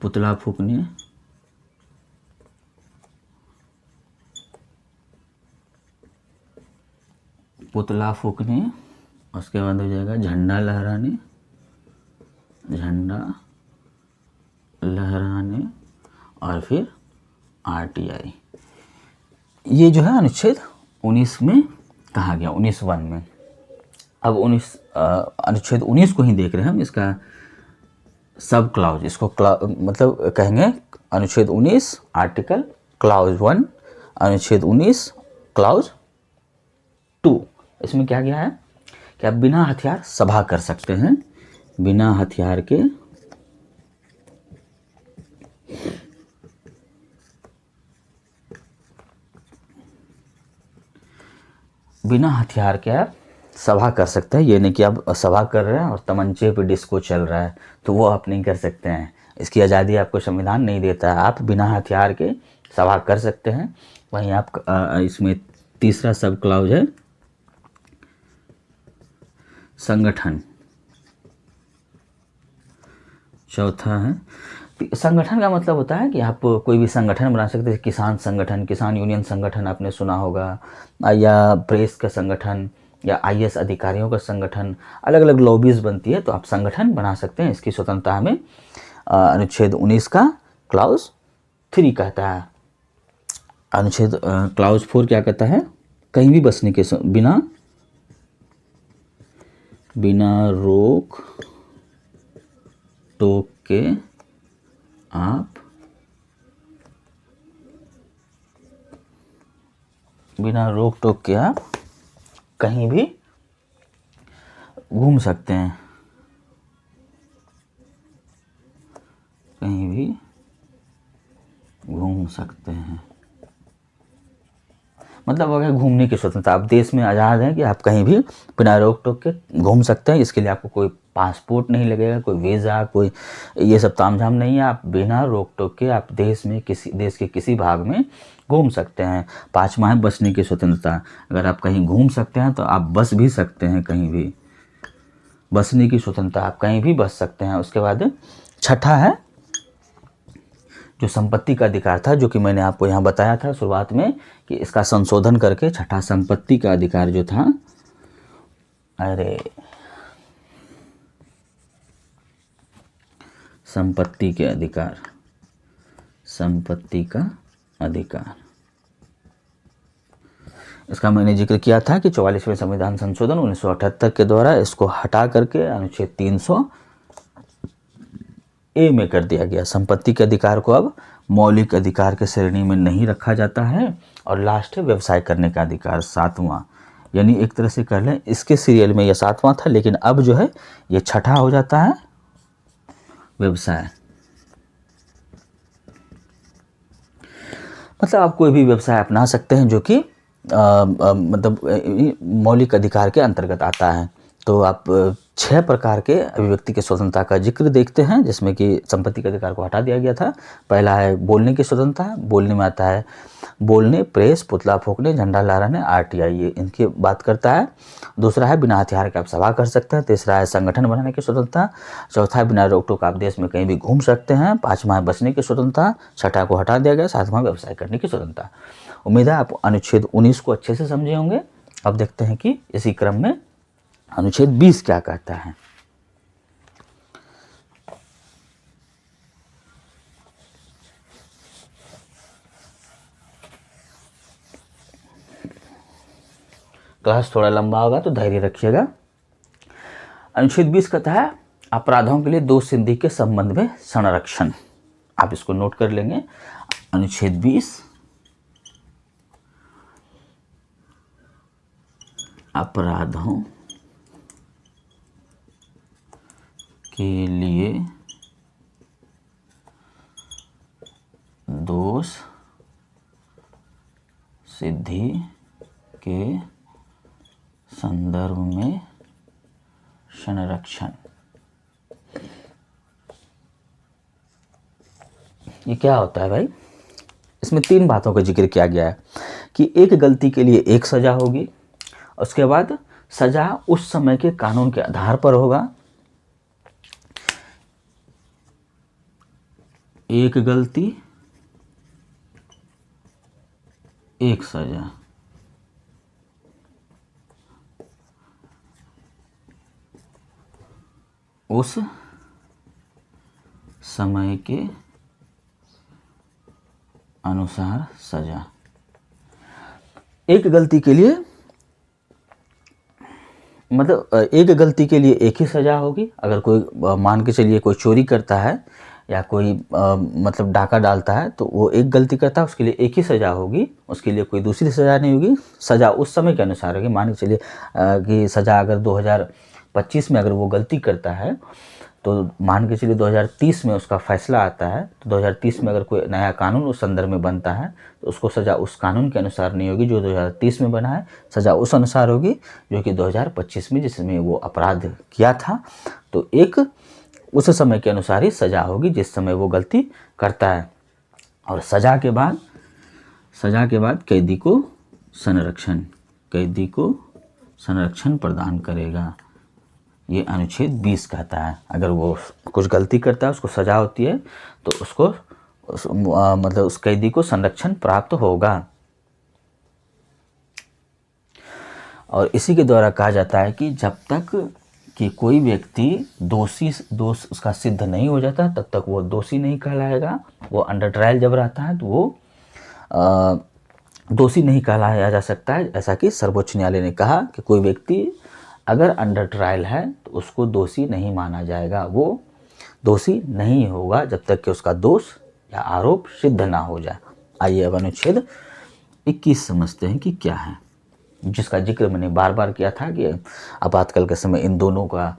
पुतला फूंकने, उसके बाद हो जाएगा झंडा लहराने और फिर आरटीआई। ये जो है अनुच्छेद 19 में कहा गया, 19(1) में। अब अनुच्छेद 19 को ही देख रहे हैं हम, इसका सब क्लाउज, इसको मतलब कहेंगे अनुच्छेद 19 आर्टिकल क्लाउज 1, अनुच्छेद 19 क्लाउज 2। इसमें क्या गया है कि आप बिना हथियार सभा कर सकते हैं, बिना हथियार के आप सभा कर सकते हैं। ये नहीं कि आप सभा कर रहे हैं और तमंचे पे डिस्को चल रहा है, तो वो आप नहीं कर सकते हैं। इसकी आज़ादी आपको संविधान नहीं देता है। आप बिना हथियार के सभा कर सकते हैं। वहीं आप इसमें तीसरा सब क्लाउज है, संगठन। चौथा है संगठन का मतलब होता है कि आप कोई भी संगठन बना सकते हैं, किसान संगठन, किसान यूनियन संगठन आपने सुना होगा, या प्रेस का संगठन, या आईएएस अधिकारियों का संगठन, अलग अलग लॉबीज बनती है, तो आप संगठन बना सकते हैं। इसकी स्वतंत्रता हमें अनुच्छेद 19 का क्लाउज 3 कहता है। अनुच्छेद क्लाउज 4 क्या कहता है? कहीं भी बसने के बिना रोक टोक के आप कहीं भी घूम सकते हैं, कहीं भी घूम सकते हैं। मतलब अगर घूमने की स्वतंत्रता, आप देश में आज़ाद हैं कि आप कहीं भी बिना रोक टोक के घूम सकते हैं। इसके लिए आपको कोई पासपोर्ट नहीं लगेगा, कोई वीज़ा, कोई ये सब तामझाम नहीं है। आप बिना रोक टोक के आप देश के किसी भाग में घूम सकते हैं। 5वां है बसने की स्वतंत्रता। अगर आप कहीं घूम सकते हैं तो आप बस भी सकते हैं कहीं भी, बसने की स्वतंत्रता, आप कहीं भी बस सकते हैं। उसके बाद 6ठा है जो संपत्ति का अधिकार था, जो कि मैंने आपको यहाँ बताया था शुरुआत में कि इसका संशोधन करके 6ठा संपत्ति का अधिकार जो था, संपत्ति का अधिकार, इसका मैंने जिक्र किया था कि 44वें संविधान संशोधन 1978 के द्वारा इसको हटा करके अनुच्छेद 300A में कर दिया गया। संपत्ति के अधिकार को अब मौलिक अधिकार के श्रेणी में नहीं रखा जाता है। और लास्ट है व्यवसाय करने का अधिकार, 7वां। यानी एक तरह से कर लें, इसके सीरियल में यह 7वां था, लेकिन अब जो है ये 6ठा हो जाता है, व्यवसाय। मतलब आप कोई भी व्यवसाय अपना सकते हैं जो कि मतलब मौलिक अधिकार के अंतर्गत आता है। तो आप 6 प्रकार के अभिव्यक्ति की स्वतंत्रता का जिक्र देखते हैं, जिसमें कि संपत्ति के अधिकार को हटा दिया गया था। पहला है बोलने की स्वतंत्रता। बोलने में आता है बोलने, प्रेस, पुतला फूंकने, झंडा लहराने, आरटीआई, ये इनकी बात करता है। दूसरा है बिना हथियार के आप सभा कर सकते हैं। तीसरा है संगठन बनाने की स्वतंत्रता। चौथा है बिना रोक टोक आप देश में कहीं भी घूम सकते हैं। 5वां है बचने की स्वतंत्रता। 6ठा को हटा दिया गया। 7वां व्यवसाय करने की स्वतंत्रता। उम्मीद है आप अनुच्छेद 19 को अच्छे से समझे होंगे। अब देखते हैं कि इसी क्रम में अनुच्छेद 20 क्या कहता है। क्लास थोड़ा लंबा होगा तो धैर्य रखिएगा। अनुच्छेद 20 कहता है अपराधों के लिए दोष सिद्धि के संबंध में संरक्षण। आप इसको नोट कर लेंगे। अनुच्छेद 20 अपराधों के लिए दोष सिद्धि के संदर्भ में संरक्षण। ये क्या होता है भाई? इसमें 3 बातों का जिक्र किया गया है कि एक गलती के लिए एक सजा होगी, उसके बाद सजा उस समय के कानून के आधार पर होगा। एक गलती एक सजा, उस समय के अनुसार सजा। एक गलती के लिए मतलब एक गलती के लिए एक ही सज़ा होगी। अगर कोई मान के चलिए कोई चोरी करता है या कोई मतलब डाका डालता है तो वो एक गलती करता है, उसके लिए एक ही सज़ा होगी, उसके लिए कोई दूसरी सज़ा नहीं होगी। सज़ा उस समय के अनुसार होगी। मान के चलिए कि सज़ा अगर 2025 में अगर वो गलती करता है तो मान के चलिए 2030 में उसका फैसला आता है, तो 2030 में अगर कोई नया कानून उस संदर्भ में बनता है तो उसको सज़ा उस कानून के अनुसार नहीं होगी जो 2030 में बना है। सज़ा उस अनुसार होगी जो कि 2025 में जिसमें वो अपराध किया था, तो एक उस समय के अनुसार ही सज़ा होगी जिस समय वो गलती करता है। और सज़ा के बाद कैदी को संरक्षण प्रदान करेगा। ये अनुच्छेद 20 कहता है। अगर वो कुछ गलती करता है, उसको सजा होती है, तो उसको मतलब उस कैदी को संरक्षण प्राप्त होगा। और इसी के द्वारा कहा जाता है कि जब तक कि कोई व्यक्ति दोष उसका सिद्ध नहीं हो जाता, तब तक वो दोषी नहीं कहलाएगा। वो अंडर ट्रायल जब रहता है तो वो दोषी नहीं कहलाया जा सकता है। ऐसा कि सर्वोच्च न्यायालय ने कहा कि कोई व्यक्ति अगर अंडर ट्रायल है तो उसको दोषी नहीं माना जाएगा, वो दोषी नहीं होगा जब तक कि उसका दोष या आरोप सिद्ध ना हो जाए। आइए अब अनुच्छेद 21 समझते हैं कि क्या है, जिसका जिक्र मैंने बार बार किया था कि आपातकाल के समय इन दोनों का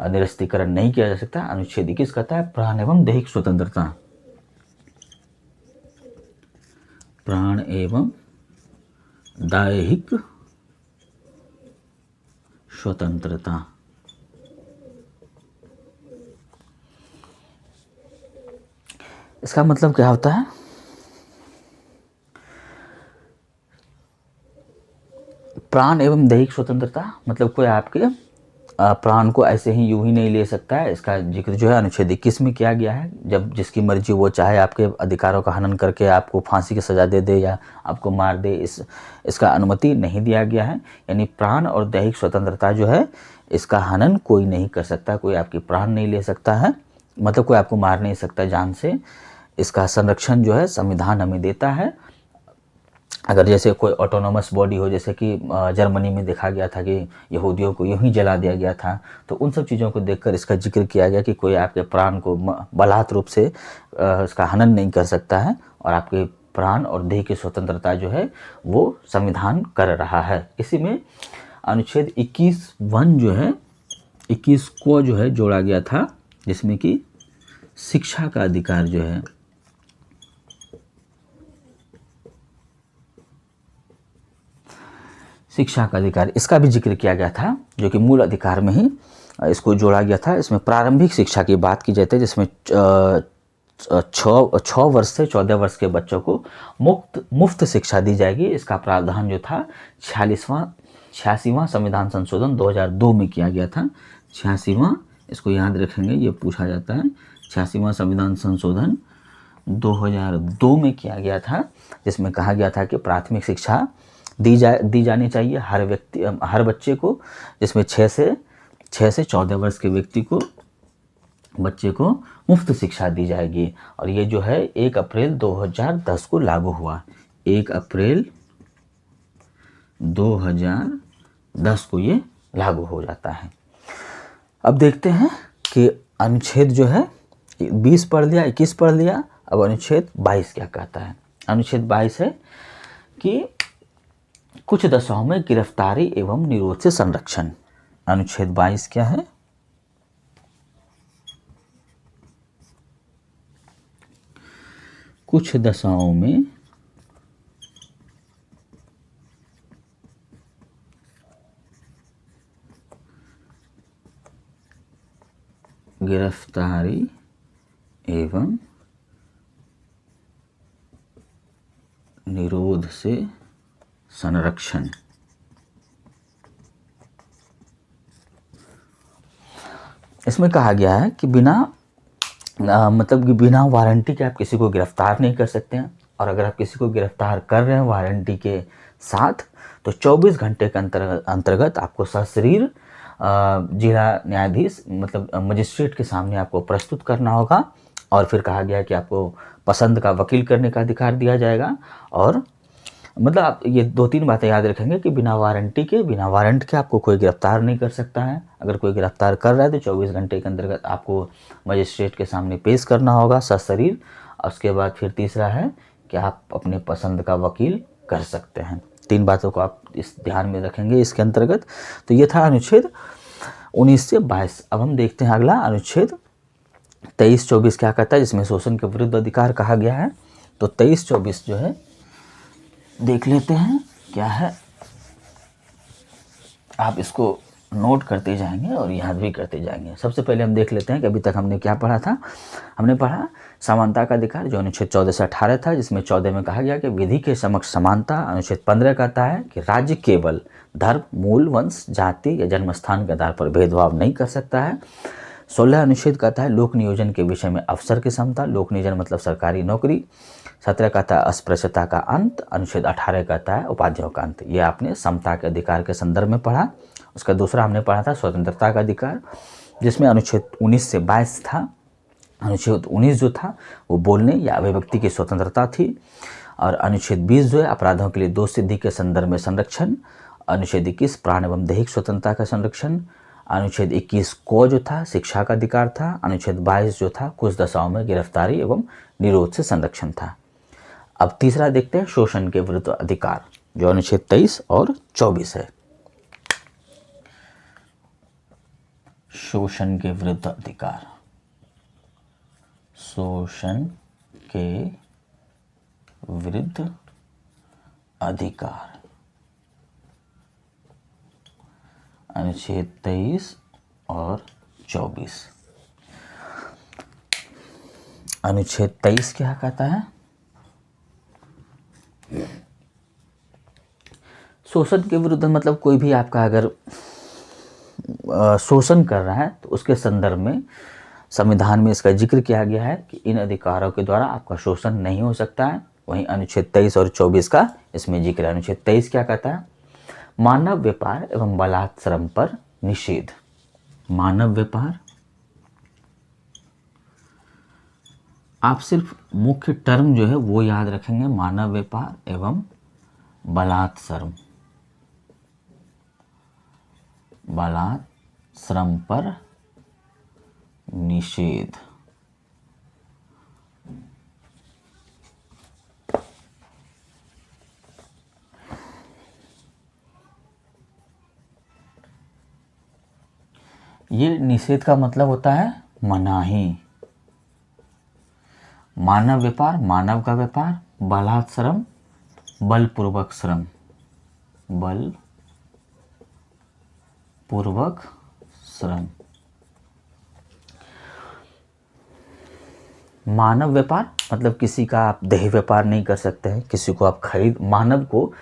निरस्तीकरण नहीं किया जा सकता। अनुच्छेद 21 कहता है प्राण एवं दैहिक स्वतंत्रता। प्राण एवं दैहिक स्वतंत्रता। इसका मतलब क्या होता है? प्राण एवं दैहिक स्वतंत्रता मतलब कोई आपके प्राण को ऐसे ही यूं ही नहीं ले सकता है। इसका जिक्र जो है अनुच्छेद 21 में किया गया है। जब जिसकी मर्जी वो चाहे आपके अधिकारों का हनन करके आपको फांसी की सज़ा दे दे या आपको मार दे, इसका अनुमति नहीं दिया गया है। यानी प्राण और दैहिक स्वतंत्रता जो है, इसका हनन कोई नहीं कर सकता, कोई आपकी प्राण नहीं ले सकता है, मतलब कोई आपको मार नहीं सकता जान से। इसका संरक्षण जो है संविधान हमें देता है। अगर जैसे कोई ऑटोनोमस बॉडी हो, जैसे कि जर्मनी में देखा गया था कि यहूदियों को यूं ही जला दिया गया था, तो उन सब चीज़ों को देखकर इसका जिक्र किया गया कि कोई आपके प्राण को बलात् रूप से इसका हनन नहीं कर सकता है, और आपके प्राण और देह की स्वतंत्रता जो है वो संविधान कर रहा है। इसी में अनुच्छेद 21(1) जो है, 21 को जो है जोड़ा गया था, जिसमें कि शिक्षा का अधिकार जो है, शिक्षा का अधिकार, इसका भी जिक्र किया गया था, जो कि मूल अधिकार में ही इसको जोड़ा गया था। इसमें प्रारंभिक शिक्षा की बात की जाती है, जिसमें 6 वर्ष से 14 वर्ष के बच्चों को मुफ्त शिक्षा दी जाएगी। इसका प्रावधान जो था 86वां संविधान संशोधन 2002 में किया गया था। 86वां, इसको याद रखेंगे, ये पूछा जाता है। 86वां संविधान संशोधन 2002 में किया गया था, जिसमें कहा गया था कि प्राथमिक शिक्षा दी जानी चाहिए हर बच्चे को, जिसमें 6 से 14 वर्ष के बच्चे को मुफ्त शिक्षा दी जाएगी। और ये जो है 1 अप्रैल 2010 को लागू हुआ। 1 अप्रैल 2010 को ये लागू हो जाता है। अब देखते हैं कि अनुच्छेद जो है 20 पढ़ लिया, 21 पढ़ लिया, अब अनुच्छेद 22 क्या कहता है। अनुच्छेद 22 है कि कुछ दशाओं में गिरफ्तारी एवं निरोध से संरक्षण। अनुच्छेद 22 क्या है? कुछ दशाओं में गिरफ्तारी एवं निरोध से संरक्षण। इसमें कहा गया है कि मतलब कि बिना वारंटी के आप किसी को गिरफ्तार नहीं कर सकते हैं, और अगर आप किसी को गिरफ्तार कर रहे हैं वारंटी के साथ, तो 24 घंटे के अंतर्गत आपको सशरीर जिला न्यायाधीश मतलब मजिस्ट्रेट के सामने आपको प्रस्तुत करना होगा। और फिर कहा गया कि आपको पसंद का वकील करने का अधिकार दिया जाएगा। और मतलब आप ये 2-3 बातें याद रखेंगे कि बिना वारंट के आपको कोई गिरफ्तार नहीं कर सकता है। अगर कोई गिरफ्तार कर रहा है तो 24 घंटे के अंतर्गत आपको मजिस्ट्रेट के सामने पेश करना होगा सशरीर। और उसके बाद फिर तीसरा है कि आप अपने पसंद का वकील कर सकते हैं। 3 बातों को आप इस ध्यान में रखेंगे इसके अंतर्गत। तो ये था अनुच्छेद 19 से 22। अब हम देखते हैं अगला अनुच्छेद 23-24 क्या कहता है, जिसमें शोषण के विरुद्ध अधिकार कहा गया है। तो 23-24 जो है देख लेते हैं क्या है। आप इसको नोट करते जाएंगे और याद भी करते जाएंगे। सबसे पहले हम देख लेते हैं कि अभी तक हमने क्या पढ़ा था। हमने पढ़ा समानता का अधिकार जो अनुच्छेद 14 से 18 था, जिसमें 14 में कहा गया कि विधि के समक्ष समानता। अनुच्छेद 15 कहता है कि राज्य केवल धर्म, मूल, वंश, जाति या जन्मस्थान के आधार पर भेदभाव नहीं कर सकता है। 16 अनुच्छेद कहता है लोक नियोजन के विषय में अवसर की समता। लोक नियोजन मतलब सरकारी नौकरी। 17 कहता है अस्पृश्यता का अंत। अनुच्छेद 18 कहता है उपाधियों का अंत। ये आपने समता के अधिकार के संदर्भ में पढ़ा। उसका दूसरा हमने पढ़ा था स्वतंत्रता का अधिकार, जिसमें अनुच्छेद 19 से 22 था। अनुच्छेद 19 जो था वो बोलने या अभिव्यक्ति की स्वतंत्रता थी। और अनुच्छेद 20 जो है अपराधों के लिए दोष सिद्धि के संदर्भ में संरक्षण। अनुच्छेद 21 प्राण एवं दैहिक स्वतंत्रता का संरक्षण। अनुच्छेद 21 को जो था शिक्षा का अधिकार था। अनुच्छेद 22 जो था कुछ दशाओं में गिरफ्तारी एवं निरोध से संरक्षण था। अब तीसरा देखते हैं शोषण के विरुद्ध अधिकार, जो अनुच्छेद 23 और 24 है। शोषण के विरुद्ध अधिकार। शोषण के विरुद्ध अधिकार अनुच्छेद 23 और 24। अनुच्छेद 23 क्या कहता है? शोषण के विरुद्ध मतलब कोई भी आपका अगर शोषण कर रहा है तो उसके संदर्भ में संविधान में इसका जिक्र किया गया है कि इन अधिकारों के द्वारा आपका शोषण नहीं हो सकता है। वहीं अनुच्छेद 23 और 24 का इसमें जिक्र है। अनुच्छेद 23 क्या कहता है? मानव व्यापार एवं बलात् श्रम पर निषेध। मानव व्यापार, आप सिर्फ मुख्य टर्म जो है वो याद रखेंगे, मानव व्यापार एवं बलात् श्रम। बलात् श्रम पर निषेध। ये निषेध का मतलब होता है मनाही। मानव व्यापार, मानव का व्यापार। बलात् श्रम, बलपूर्वक श्रम। बल पूर्वक श्रम। मानव व्यापार मतलब किसी का आप देह व्यापार नहीं कर सकते हैं, किसी को आप मानव को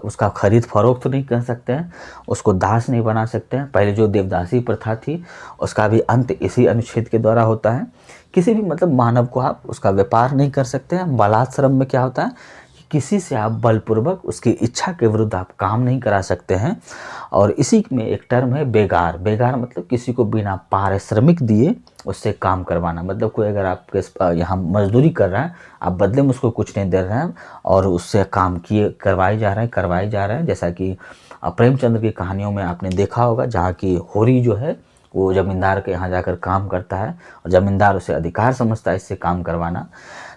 उसका खरीद फरोख्त नहीं कर सकते हैं, उसको दास नहीं बना सकते हैं। पहले जो देवदासी प्रथा थी उसका भी अंत इसी अनुच्छेद के द्वारा होता है। किसी भी मतलब मानव को आप उसका व्यापार नहीं कर सकते हैं। बलात् श्रम में क्या होता है कि किसी से आप बलपूर्वक उसकी इच्छा के विरुद्ध आप काम नहीं करा सकते हैं। और इसी में एक टर्म है बेगार। बेगार मतलब किसी को बिना पारिश्रमिक दिए उससे काम करवाना। मतलब कोई अगर आपके यहाँ मजदूरी कर रहा है, आप बदले में उसको कुछ नहीं दे रहे हैं और उससे काम करवाए जा रहे हैं। जैसा कि प्रेमचंद्र की कहानियों में आपने देखा होगा, जहाँ की होरी जो है वो जमींदार के यहाँ जाकर काम करता है और जमींदार उसे अधिकार समझता है इससे काम करवाना।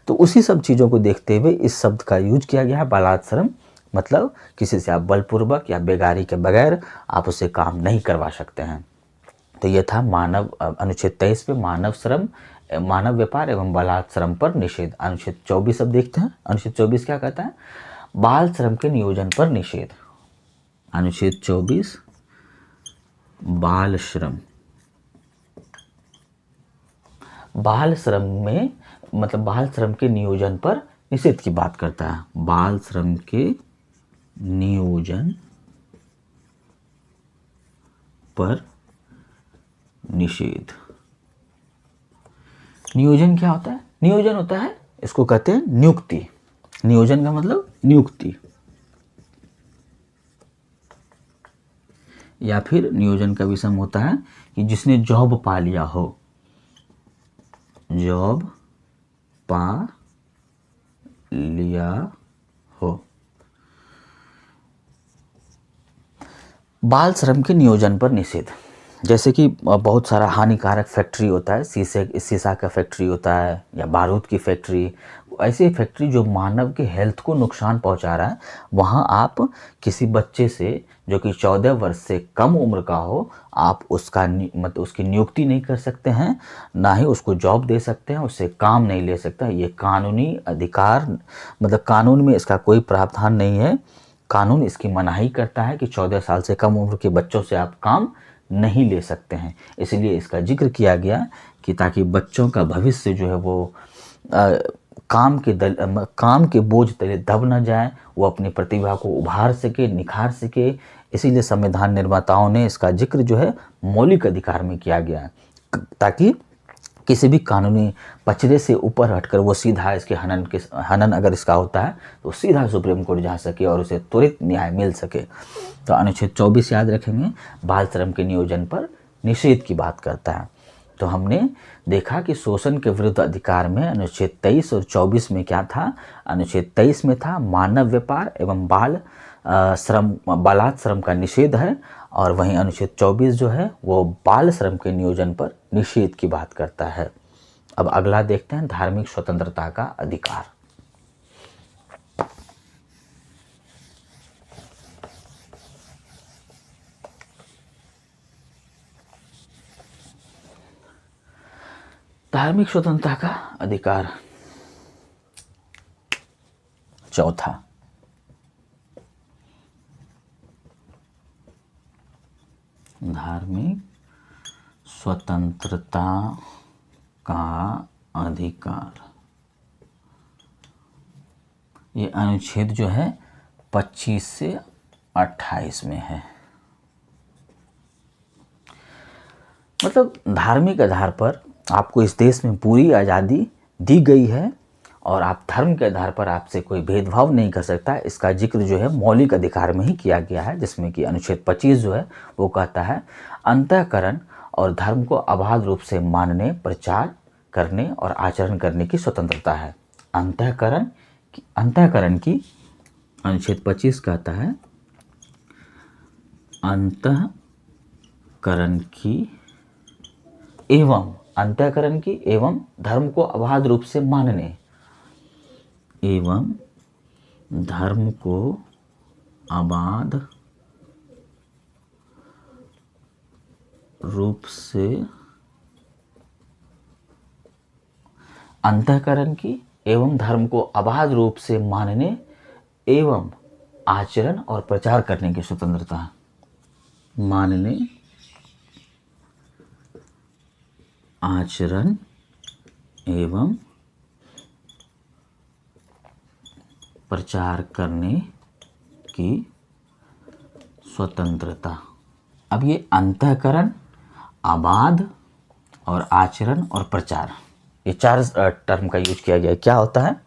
तो उसी सब चीज़ों को देखते हुए इस शब्द का यूज किया गया है बलात् श्रम। मतलब किसी से आप बलपूर्वक या बेगारी के बगैर आप उससे काम नहीं करवा सकते हैं। तो ये था मानव अनुच्छेद 23 पे मानव श्रम, मानव व्यापार एवं बलात् श्रम पर निषेध। अनुच्छेद 24 अब देखते हैं। अनुच्छेद 24 क्या कहता है? बाल श्रम के नियोजन पर निषेध। अनुच्छेद 24 बाल श्रम। बाल श्रम में मतलब बाल श्रम के नियोजन पर निषेध की बात करता है। बाल श्रम के नियोजन पर निषेध। नियोजन क्या होता है? नियोजन होता है, इसको कहते हैं नियुक्ति। नियोजन का मतलब नियुक्ति, या फिर नियोजन का विषम होता है कि जिसने जॉब पा लिया हो। जॉब पा लिया हो। बाल श्रम के नियोजन पर निषेध, जैसे कि बहुत सारा हानिकारक फैक्ट्री होता है, शीशा का फैक्ट्री होता है या बारूद की फैक्ट्री, ऐसी फैक्ट्री जो मानव के हेल्थ को नुकसान पहुंचा रहा है, वहां आप किसी बच्चे से जो कि 14 वर्ष से कम उम्र का हो, आप उसका मतलब उसकी नियुक्ति नहीं कर सकते हैं, ना ही उसको जॉब दे सकते हैं, उससे काम नहीं ले सकते हैं। ये कानूनी अधिकार मतलब कानून में इसका कोई प्रावधान नहीं है कानून इसकी मनाही करता है कि 14 साल से कम उम्र के बच्चों से आप काम नहीं ले सकते हैं। इसलिए इसका जिक्र किया गया कि ताकि बच्चों का भविष्य जो है वो काम के बोझ तले दब न जाए, वो अपनी प्रतिभा को उभार सके, निखार सके। इसीलिए संविधान निर्माताओं ने इसका जिक्र जो है मौलिक अधिकार में किया गया है, ताकि किसी भी कानूनी पचड़े से ऊपर हटकर वो सीधा इसके हनन अगर इसका होता है तो सीधा सुप्रीम कोर्ट जा सके और उसे त्वरित न्याय मिल सके। तो अनुच्छेद 24 याद रखेंगे, बाल श्रम के नियोजन पर निषेध की बात करता है। तो हमने देखा कि शोषण के विरुद्ध अधिकार में अनुच्छेद 23 और 24 में क्या था। अनुच्छेद 23 में था मानव व्यापार एवं बालात श्रम का निषेध है, और वहीं अनुच्छेद 24 जो है वो बाल श्रम के नियोजन पर निषेध की बात करता है। अब अगला देखते हैं, धार्मिक स्वतंत्रता का अधिकार। धार्मिक स्वतंत्रता का अधिकार चौथा, धार्मिक स्वतंत्रता का अधिकार, ये अनुच्छेद जो है 25 से 28 में है। मतलब धार्मिक आधार पर आपको इस देश में पूरी आज़ादी दी गई है और आप धर्म के आधार पर आपसे कोई भेदभाव नहीं कर सकता। इसका जिक्र जो है मौलिक अधिकार में ही किया गया है, जिसमें कि अनुच्छेद 25 जो है वो कहता है अंतःकरण और धर्म को अबाध रूप से मानने, प्रचार करने और आचरण करने की स्वतंत्रता है। अंतःकरण की अनुच्छेद 25 कहता है अंतःकरण की एवं धर्म को अबाध रूप से मानने एवं धर्म को अबाध रूप से, अंतःकरण की एवं धर्म को अबाध रूप से मानने एवं आचरण और प्रचार करने की स्वतंत्रता। मानने, आचरण एवं प्रचार करने की स्वतंत्रता। अब ये अंतःकरण, अबाध और आचरण और प्रचार, ये 4 टर्म का यूज किया गया है। क्या होता है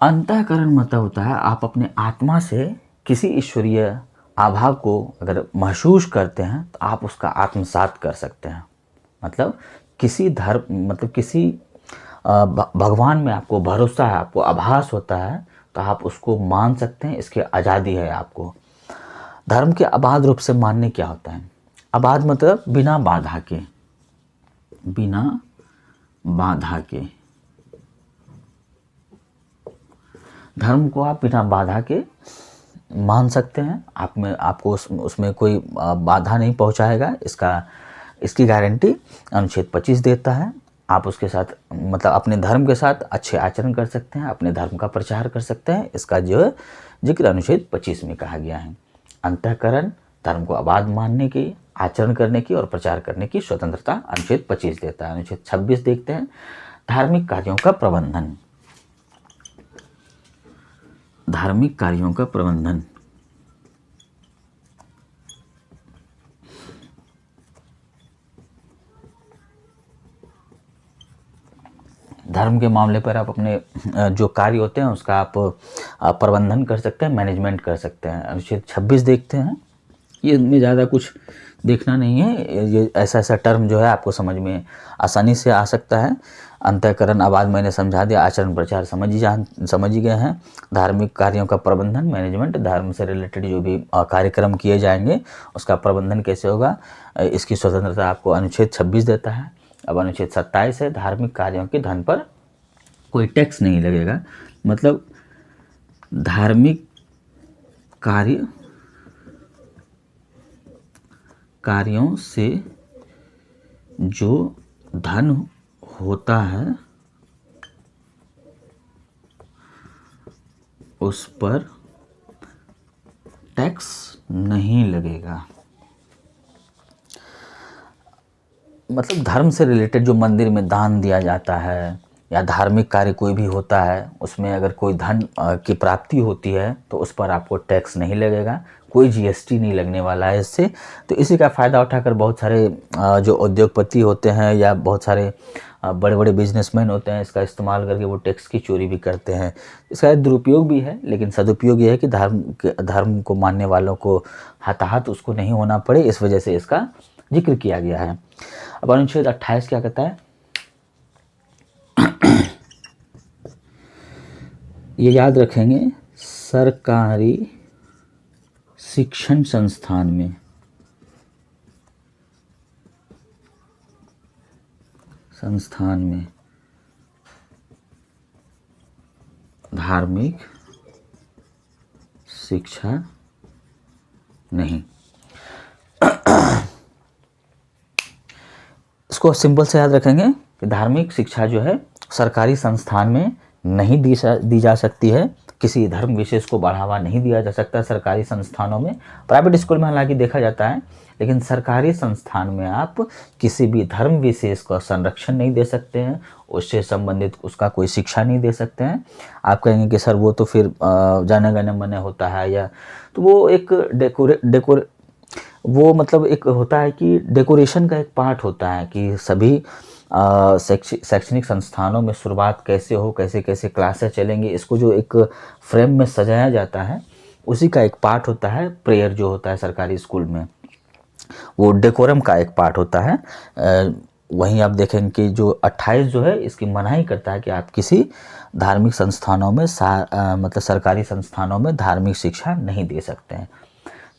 अंतःकरण? मतलब होता है आप अपने आत्मा से किसी ईश्वरीय आभा को अगर महसूस करते हैं तो आप उसका आत्मसात कर सकते हैं। मतलब किसी भगवान में आपको भरोसा है, आपको आभास होता है, तो आप उसको मान सकते हैं, इसकी आज़ादी है आपको। धर्म के अबाध रूप से मानने क्या होता है? अबाध मतलब बिना बाधा के, धर्म को आप बिना बाधा के मान सकते हैं। आपको उसमें कोई बाधा नहीं पहुंचाएगा। इसकी गारंटी अनुच्छेद 25 देता है। आप उसके साथ मतलब अपने धर्म के साथ अच्छे आचरण कर सकते हैं, अपने धर्म का प्रचार कर सकते हैं। इसका जो है जिक्र अनुच्छेद 25 में कहा गया है। अंतःकरण, धर्म को अबाध मानने की, आचरण करने की और प्रचार करने की स्वतंत्रता अनुच्छेद 25 देता है। अनुच्छेद 26 देखते हैं, धार्मिक कार्यों का प्रबंधन। धार्मिक कार्यों का प्रबंधन, धर्म के मामले पर आप अपने जो कार्य होते हैं उसका आप प्रबंधन कर सकते हैं, मैनेजमेंट कर सकते हैं। अनुच्छेद 26 देखते हैं। ये इनमें ज़्यादा कुछ देखना नहीं है, ये ऐसा टर्म जो है आपको समझ में आसानी से आ सकता है। अंतःकरण, आबाद मैंने समझा दिया, आचरण प्रचार समझ ही गए हैं। धार्मिक कार्यों का प्रबंधन, मैनेजमेंट, धर्म से रिलेटेड जो भी कार्यक्रम किए जाएंगे उसका प्रबंधन कैसे होगा, इसकी स्वतंत्रता आपको अनुच्छेद 26 देता है। अब अनुच्छेद 27 है, धार्मिक कार्यों के धन पर कोई टैक्स नहीं लगेगा। मतलब धार्मिक कार्यों से जो धन होता है उस पर टैक्स नहीं लगेगा। मतलब धर्म से रिलेटेड जो मंदिर में दान दिया जाता है या धार्मिक कार्य कोई भी होता है, उसमें अगर कोई धन की प्राप्ति होती है तो उस पर आपको टैक्स नहीं लगेगा, कोई जीएसटी नहीं लगने वाला है इससे। तो इसी का फ़ायदा उठाकर बहुत सारे जो उद्योगपति होते हैं या बहुत सारे बड़े बड़े बिजनेसमैन होते हैं, इसका इस्तेमाल करके वो टैक्स की चोरी भी करते हैं। इसका एक दुरुपयोग भी है, लेकिन सदुपयोग ये है कि धर्म को मानने वालों को हताहत उसको नहीं होना पड़े, इस वजह से इसका जिक्र किया गया है। अब अनुच्छेद 28 क्या कहता है, ये याद रखेंगे, सरकारी शिक्षण संस्थान में धार्मिक शिक्षा नहीं। इसको सिंपल से याद रखेंगे कि धार्मिक शिक्षा जो है सरकारी संस्थान में नहीं दी जा सकती है, किसी धर्म विशेष को बढ़ावा नहीं दिया जा सकता सरकारी संस्थानों में। प्राइवेट स्कूल में हालांकि देखा जाता है, लेकिन सरकारी संस्थान में आप किसी भी धर्म विशेष का संरक्षण नहीं दे सकते हैं, उससे संबंधित उसका कोई शिक्षा नहीं दे सकते हैं। आप कहेंगे कि सर वो तो फिर जाने गाने मने होता है, या तो वो एक वो मतलब एक होता है कि डेकोरेशन का एक पार्ट होता है कि सभी शैक्षणिक संस्थानों में शुरुआत कैसे हो, कैसे कैसे क्लासें चलेंगी, इसको जो एक फ्रेम में सजाया जाता है, उसी का एक पार्ट होता है प्रेयर जो होता है सरकारी स्कूल में, वो डेकोरम का एक पार्ट होता है। वहीं आप देखेंगे कि जो 28 जो है इसकी मनाही करता है कि आप किसी धार्मिक संस्थानों में मतलब सरकारी संस्थानों में धार्मिक शिक्षा नहीं दे सकते हैं।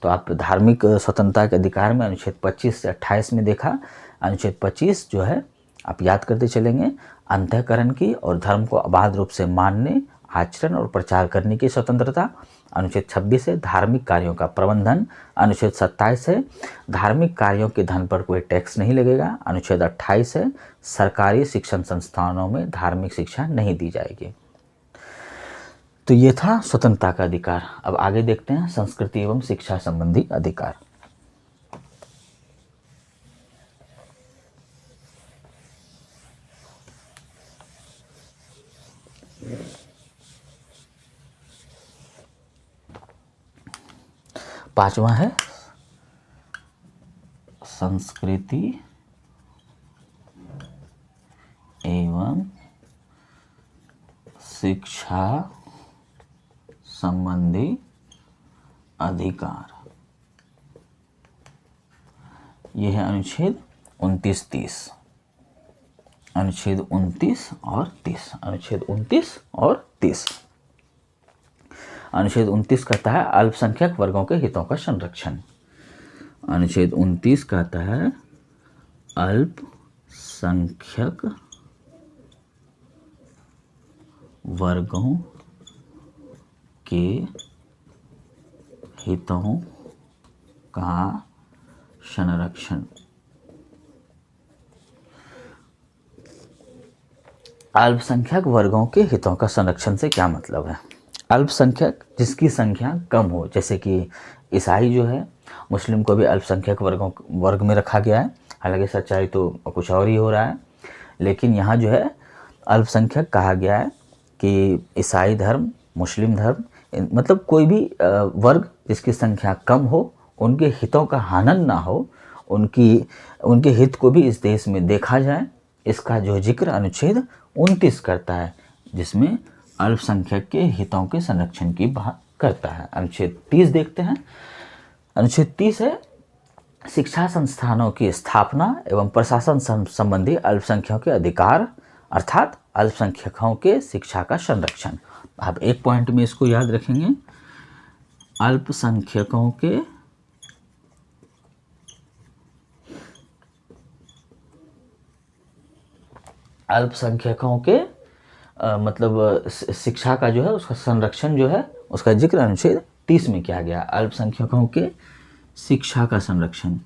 तो आप धार्मिक स्वतंत्रता के अधिकार में अनुच्छेद 25 से 28 में देखा। अनुच्छेद 25 जो है आप याद करते चलेंगे, अंतःकरण की और धर्म को अबाध रूप से मानने, आचरण और प्रचार करने की स्वतंत्रता। अनुच्छेद 26 है धार्मिक कार्यों का प्रबंधन। अनुच्छेद 27 है धार्मिक कार्यों के धन पर कोई टैक्स नहीं लगेगा। अनुच्छेद 28 है सरकारी शिक्षण संस्थानों में धार्मिक शिक्षा नहीं दी जाएगी। तो ये था स्वतंत्रता का अधिकार। अब आगे देखते हैं संस्कृति एवं शिक्षा संबंधी अधिकार। पांचवा है संस्कृति एवं शिक्षा संबंधी अधिकार। यह है अनुच्छेद 29-30। अनुच्छेद 29 और 30। अनुच्छेद 29 और 30। अनुच्छेद 29 कहता है अल्पसंख्यक वर्गों के हितों का संरक्षण। अनुच्छेद 29 कहता है अल्पसंख्यक वर्गों के हितों का संरक्षण। अल्पसंख्यक वर्गों के हितों का संरक्षण से क्या मतलब है? अल्पसंख्यक जिसकी संख्या कम हो, जैसे कि ईसाई जो है, मुस्लिम को भी अल्पसंख्यक वर्ग में रखा गया है। हालांकि सच्चाई तो कुछ और ही हो रहा है, लेकिन यहाँ जो है अल्पसंख्यक कहा गया है कि ईसाई धर्म, मुस्लिम धर्म, मतलब कोई भी वर्ग जिसकी संख्या कम हो, उनके हितों का हनन ना हो, उनके हित को भी इस देश में देखा जाए, इसका जो जिक्र अनुच्छेद 29 करता है, जिसमें अल्पसंख्यक के हितों के संरक्षण की बात करता है। अनुच्छेद 30 देखते हैं। अनुच्छेद 30 है शिक्षा संस्थानों की स्थापना एवं प्रशासन संबंधी अल्पसंख्यकों के अधिकार, अर्थात अल्पसंख्यकों के शिक्षा का संरक्षण। आप एक पॉइंट में इसको याद रखेंगे, अल्पसंख्यकों के मतलब शिक्षा का जो है उसका संरक्षण जो है उसका जिक्र अनुच्छेद 30 में किया गया। अल्पसंख्यकों के शिक्षा का संरक्षण।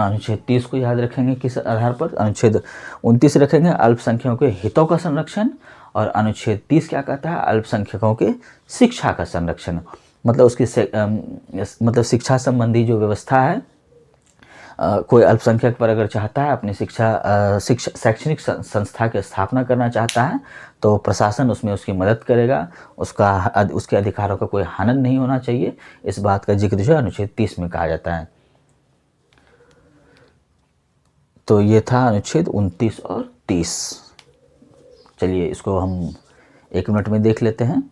अनुच्छेद 30 को याद रखेंगे किस आधार पर, अनुच्छेद 29 रखेंगे अल्पसंख्यकों के हितों का संरक्षण, और अनुच्छेद 30 क्या कहता है, अल्पसंख्यकों के शिक्षा का संरक्षण। मतलब उसकी मतलब शिक्षा संबंधी जो व्यवस्था है, कोई अल्पसंख्यक पर अगर चाहता है अपनी शैक्षणिक संस्था की स्थापना करना चाहता है तो प्रशासन उसमें उसकी मदद करेगा, उसके अधिकारों का कोई हनन नहीं होना चाहिए। इस बात का जिक्र जो है अनुच्छेद 30 में कहा जाता है। तो ये था अनुच्छेद 29 और 30। चलिए इसको हम 1 मिनट में देख लेते हैं।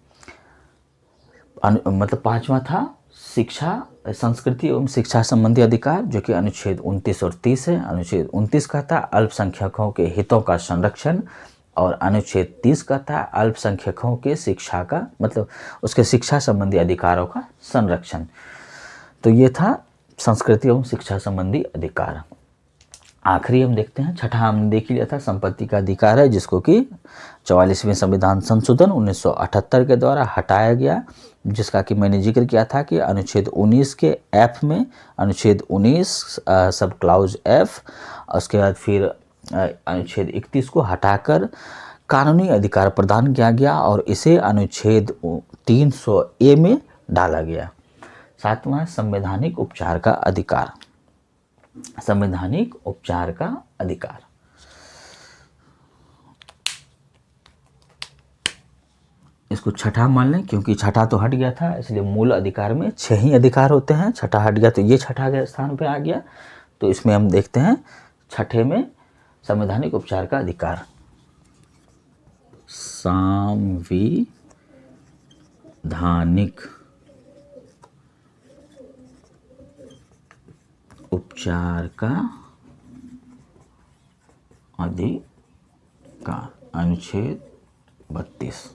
मतलब 5वां था शिक्षा, संस्कृति एवं शिक्षा संबंधी अधिकार, जो कि अनुच्छेद 29 और 30 है। अनुच्छेद 29 कहता है अल्पसंख्यकों के हितों का संरक्षण, और अनुच्छेद 30 कहता है अल्पसंख्यकों के शिक्षा का, मतलब उसके शिक्षा संबंधी अधिकारों का संरक्षण। तो ये था संस्कृति एवं शिक्षा संबंधी अधिकार। आखिरी हम देखते हैं, छठा हमने देख लिया था संपत्ति का अधिकार है, जिसको कि 44वें संविधान संशोधन 1978 के द्वारा हटाया गया, जिसका कि मैंने जिक्र किया था कि अनुच्छेद 19 के एफ में, अनुच्छेद 19 सब क्लाउज एफ, उसके बाद फिर अनुच्छेद 31 को हटाकर कानूनी अधिकार प्रदान किया गया और इसे अनुच्छेद 300A में डाला गया। 7वां संवैधानिक उपचार का अधिकार, संवैधानिक उपचार का अधिकार। इसको छठा मान लें, क्योंकि छठा तो हट गया था, इसलिए मूल अधिकार में 6 ही अधिकार होते हैं। छठा हट गया तो ये छठा के स्थान पे आ गया। तो इसमें हम देखते हैं छठे में संवैधानिक उपचार का अधिकार, संवैधानिक उपचार का अधिकार, अनुच्छेद 32।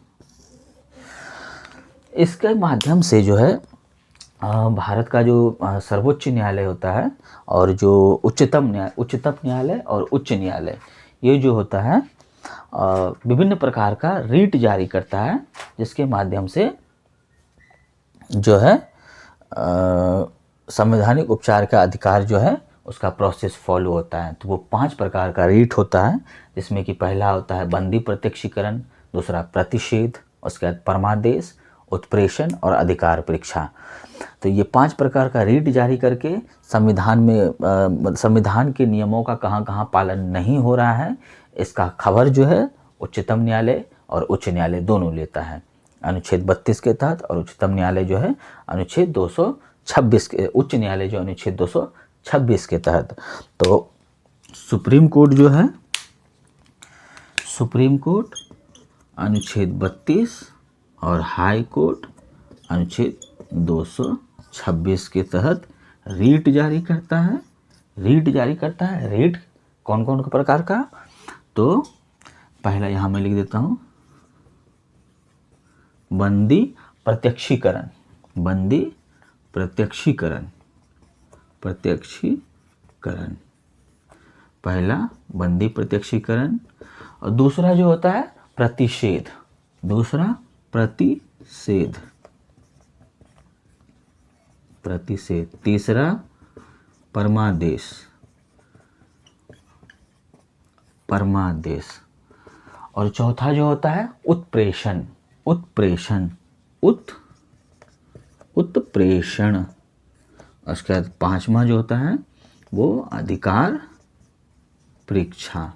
इसके माध्यम से जो है भारत का जो सर्वोच्च न्यायालय होता है और जो उच्चतम न्यायालय और उच्च न्यायालय, ये जो होता है विभिन्न प्रकार का रीट जारी करता है, जिसके माध्यम से जो है संवैधानिक उपचार का अधिकार जो है उसका प्रोसेस फॉलो होता है। तो वो 5 प्रकार का रीट होता है, जिसमें कि पहला होता है बंदी प्रत्यक्षीकरण, दूसरा प्रतिषेध, उसके बाद परमादेश, उत्प्रेषण और अधिकार परीक्षा। तो ये 5 प्रकार का रीट जारी करके संविधान में संविधान के नियमों का कहाँ कहाँ पालन नहीं हो रहा है, इसका खबर जो है उच्चतम न्यायालय और उच्च न्यायालय दोनों लेता है, अनुच्छेद 32 के तहत, और उच्चतम न्यायालय जो है अनुच्छेद 226 के, उच्च न्यायालय जो अनुच्छेद 226 के तहत। तो सुप्रीम कोर्ट जो है, सुप्रीम कोर्ट अनुच्छेद 32 और हाई कोर्ट अनुच्छेद 226 के तहत रीट जारी करता है। रीट जारी करता है। रीट कौन कौन प्रकार का, तो पहला यहाँ मैं लिख देता हूँ, बंदी प्रत्यक्षीकरण, बंदी प्रत्यक्षीकरण, प्रत्यक्षीकरण पहला बंदी प्रत्यक्षीकरण, और दूसरा जो होता है प्रतिषेध, दूसरा प्रतिषेध, प्रतिषेध, तीसरा परमादेश, परमादेश, और चौथा जो होता है उत्प्रेषण, उत्प्रेषण, उत्प्रेषण। उसके बाद 5वां जो होता है वो अधिकार परीक्षा,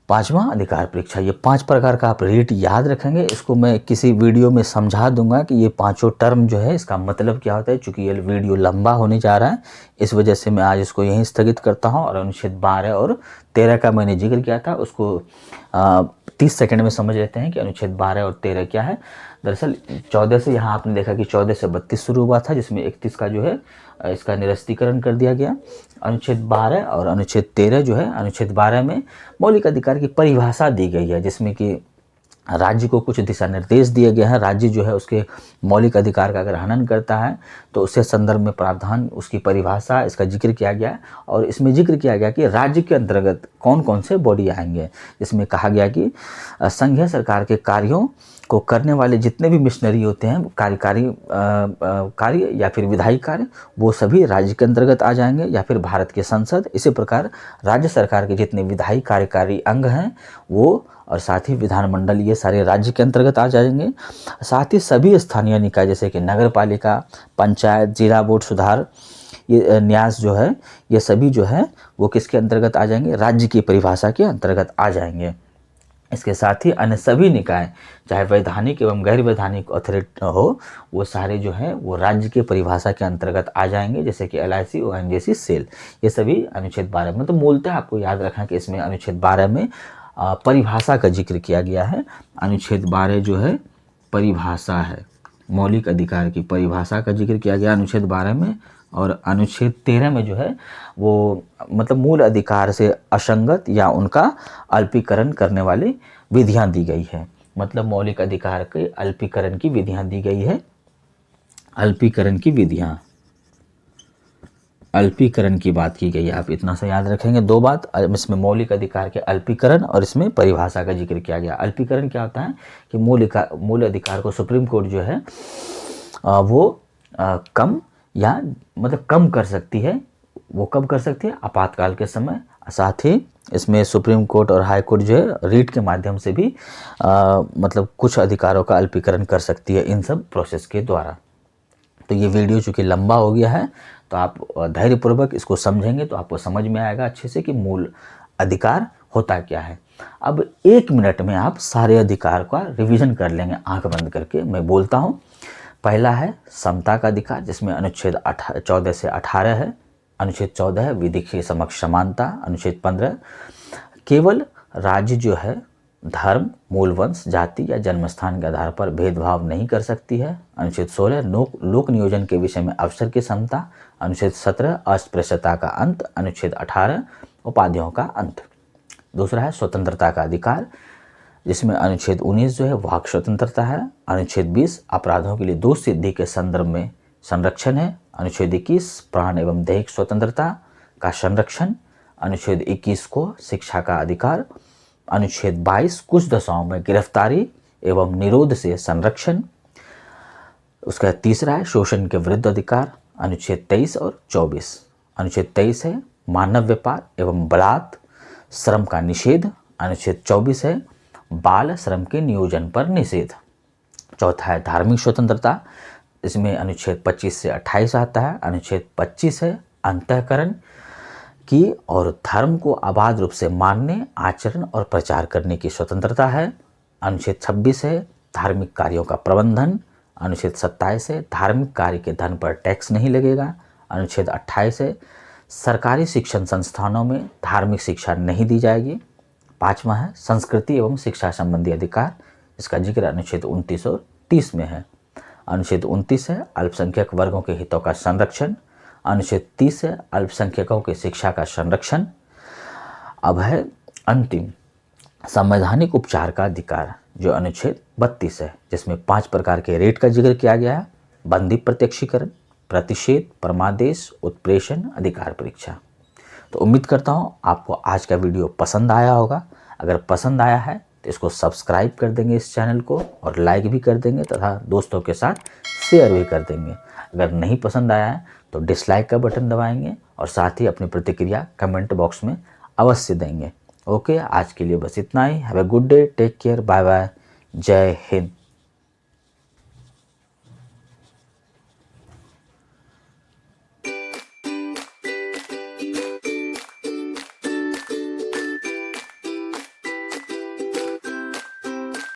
5वां अधिकार परीक्षा। ये 5 प्रकार का आप रीट याद रखेंगे। इसको मैं किसी वीडियो में समझा दूंगा कि ये 5 टर्म जो है इसका मतलब क्या होता है। चूँकि ये वीडियो लंबा होने जा रहा है, इस वजह से मैं आज इसको यहीं स्थगित करता हूँ। और अनुच्छेद 12 और 13 का मैंने जिक्र किया था, उसको 30 सेकंड में समझ लेते हैं कि अनुच्छेद 12 और 13 क्या है। दरअसल 14 से, यहाँ आपने देखा कि 14 से 32 शुरू हुआ था, जिसमें 31 का जो है इसका निरस्तीकरण कर दिया गया। अनुच्छेद 12 और अनुच्छेद 13 जो है, अनुच्छेद 12 में मौलिक अधिकार की परिभाषा दी गई है, जिसमें कि राज्य को कुछ दिशा निर्देश दिए गए हैं। राज्य जो है उसके मौलिक अधिकार का अगर हनन करता है तो उससे संदर्भ में प्रावधान, उसकी परिभाषा, इसका जिक्र किया गया है। और इसमें जिक्र किया गया कि राज्य के अंतर्गत कौन कौन से बॉडी आएंगे। इसमें कहा गया कि संघीय सरकार के कार्यों को करने वाले जितने भी मिशनरी होते हैं, कार्यकारी कार्य या फिर विधायी कार्य, वो सभी राज्य के अंतर्गत आ जाएंगे या फिर भारत के संसद। इसी प्रकार राज्य सरकार के जितने विधायी कार्यकारी अंग हैं वो और साथ ही विधानमंडल, ये सारे राज्य के अंतर्गत आ जाएंगे। साथ ही सभी स्थानीय निकाय जैसे कि नगर पालिका, पंचायत, जिला बोर्ड सुधार, ये न्यास जो है, ये सभी जो है वो किसके अंतर्गत आ जाएंगे, राज्य की परिभाषा के अंतर्गत आ जाएंगे। इसके साथ ही अन्य सभी निकाय, चाहे वैधानिक एवं गैर वैधानिक अथॉरिटी हो, वो सारे जो है वो राज्य के परिभाषा के अंतर्गत आ जाएंगे, जैसे कि LIC, ONGC, सेल, ये सभी अनुच्छेद 12 में। तो मूलतः आपको याद रखना कि इसमें अनुच्छेद 12 में परिभाषा का जिक्र किया गया है। अनुच्छेद 12 जो है परिभाषा है, मौलिक अधिकार की परिभाषा का जिक्र किया गया अनुच्छेद 12 में। और अनुच्छेद 13 में जो है वो मतलब मूल अधिकार से असंगत या उनका अल्पीकरण करने वाली विधियां दी गई है। मतलब मौलिक अधिकार के अल्पीकरण की विधियां दी गई है। अल्पीकरण की विधियां, अल्पीकरण की बात की गई है। आप इतना सा याद रखेंगे, दो बात, इसमें मौलिक अधिकार के अल्पीकरण और इसमें परिभाषा का जिक्र किया गया। अल्पीकरण क्या होता है कि मूल अधिकार को सुप्रीम कोर्ट जो है वो कम या मतलब कम कर सकती है। वो कब कर सकती है, आपातकाल के समय। साथ ही इसमें सुप्रीम कोर्ट और हाई कोर्ट जो है रीट के माध्यम से भी मतलब कुछ अधिकारों का अल्पीकरण कर सकती है इन सब प्रोसेस के द्वारा। तो ये वीडियो चूँकि लंबा हो गया है तो आप धैर्यपूर्वक इसको समझेंगे तो आपको समझ में आएगा अच्छे से कि मूल अधिकार होता क्या है। अब 1 मिनट में आप सारे अधिकार का रिवीजन कर लेंगे आंख बंद करके। मैं बोलता हूँ। पहला है समता का अधिकार, जिसमें अनुच्छेद 14 से 18 है। अनुच्छेद 14 है विधि के समक्ष समानता। अनुच्छेद 15 केवल राज्य जो है धर्म, मूल वंश, जाति या जन्मस्थान के आधार पर भेदभाव नहीं कर सकती है। अनुच्छेद 16 लोक नियोजन के विषय में अवसर की समता। अनुच्छेद 17 अस्पृश्यता का अंत। अनुच्छेद 18 उपाधियों का अंत। दूसरा है स्वतंत्रता का अधिकार, जिसमें अनुच्छेद 19 जो है वाक स्वतंत्रता है। अनुच्छेद 20 अपराधों के लिए दोष सिद्धि के संदर्भ में संरक्षण है। अनुच्छेद 21 प्राण एवं दैहिक स्वतंत्रता का संरक्षण। अनुच्छेद 21 को शिक्षा का अधिकार। अनुच्छेद 22 कुछ दशाओं में गिरफ्तारी एवं निरोध से संरक्षण। उसका तीसरा है शोषण के विरुद्ध अधिकार। अनुच्छेद 23 और 24। अनुच्छेद 23 है मानव व्यापार एवं बलात् श्रम का निषेध। अनुच्छेद 24 है बाल श्रम के नियोजन पर निषेध। चौथा है धार्मिक स्वतंत्रता, इसमें अनुच्छेद 25 से 28 आता है। अनुच्छेद 25 है अंतःकरण की और धर्म को अबाध रूप से मानने, आचरण और प्रचार करने की स्वतंत्रता है। अनुच्छेद 26 है धार्मिक कार्यों का प्रबंधन। अनुच्छेद 27 है धार्मिक कार्य के धन पर टैक्स नहीं लगेगा। अनुच्छेद 28 है सरकारी शिक्षण संस्थानों में धार्मिक शिक्षा नहीं दी जाएगी। पाँचवा है संस्कृति एवं शिक्षा संबंधी अधिकार, इसका जिक्र अनुच्छेद 29 और 30 में है। अनुच्छेद 29 है अल्पसंख्यक वर्गों के हितों का संरक्षण। अनुच्छेद 30 है अल्पसंख्यकों की शिक्षा का संरक्षण। अब है अंतिम संवैधानिक उपचार का अधिकार, जो अनुच्छेद 32 है, जिसमें 5 प्रकार के रेट का जिक्र किया गया है। बंदी प्रत्यक्षीकरण, प्रतिषेध, परमादेश, उत्प्रेषण, अधिकार परीक्षा। तो उम्मीद करता हूँ आपको आज का वीडियो पसंद आया होगा। अगर पसंद आया है तो इसको सब्सक्राइब कर देंगे इस चैनल को, और लाइक भी कर देंगे तथा दोस्तों के साथ शेयर भी कर देंगे। अगर नहीं पसंद आया है तो डिसलाइक का बटन दबाएंगे और साथ ही अपनी प्रतिक्रिया कमेंट बॉक्स में अवश्य देंगे। ओके, आज के लिए बस इतना ही। Have a good day, take care, bye bye, जय हिंद।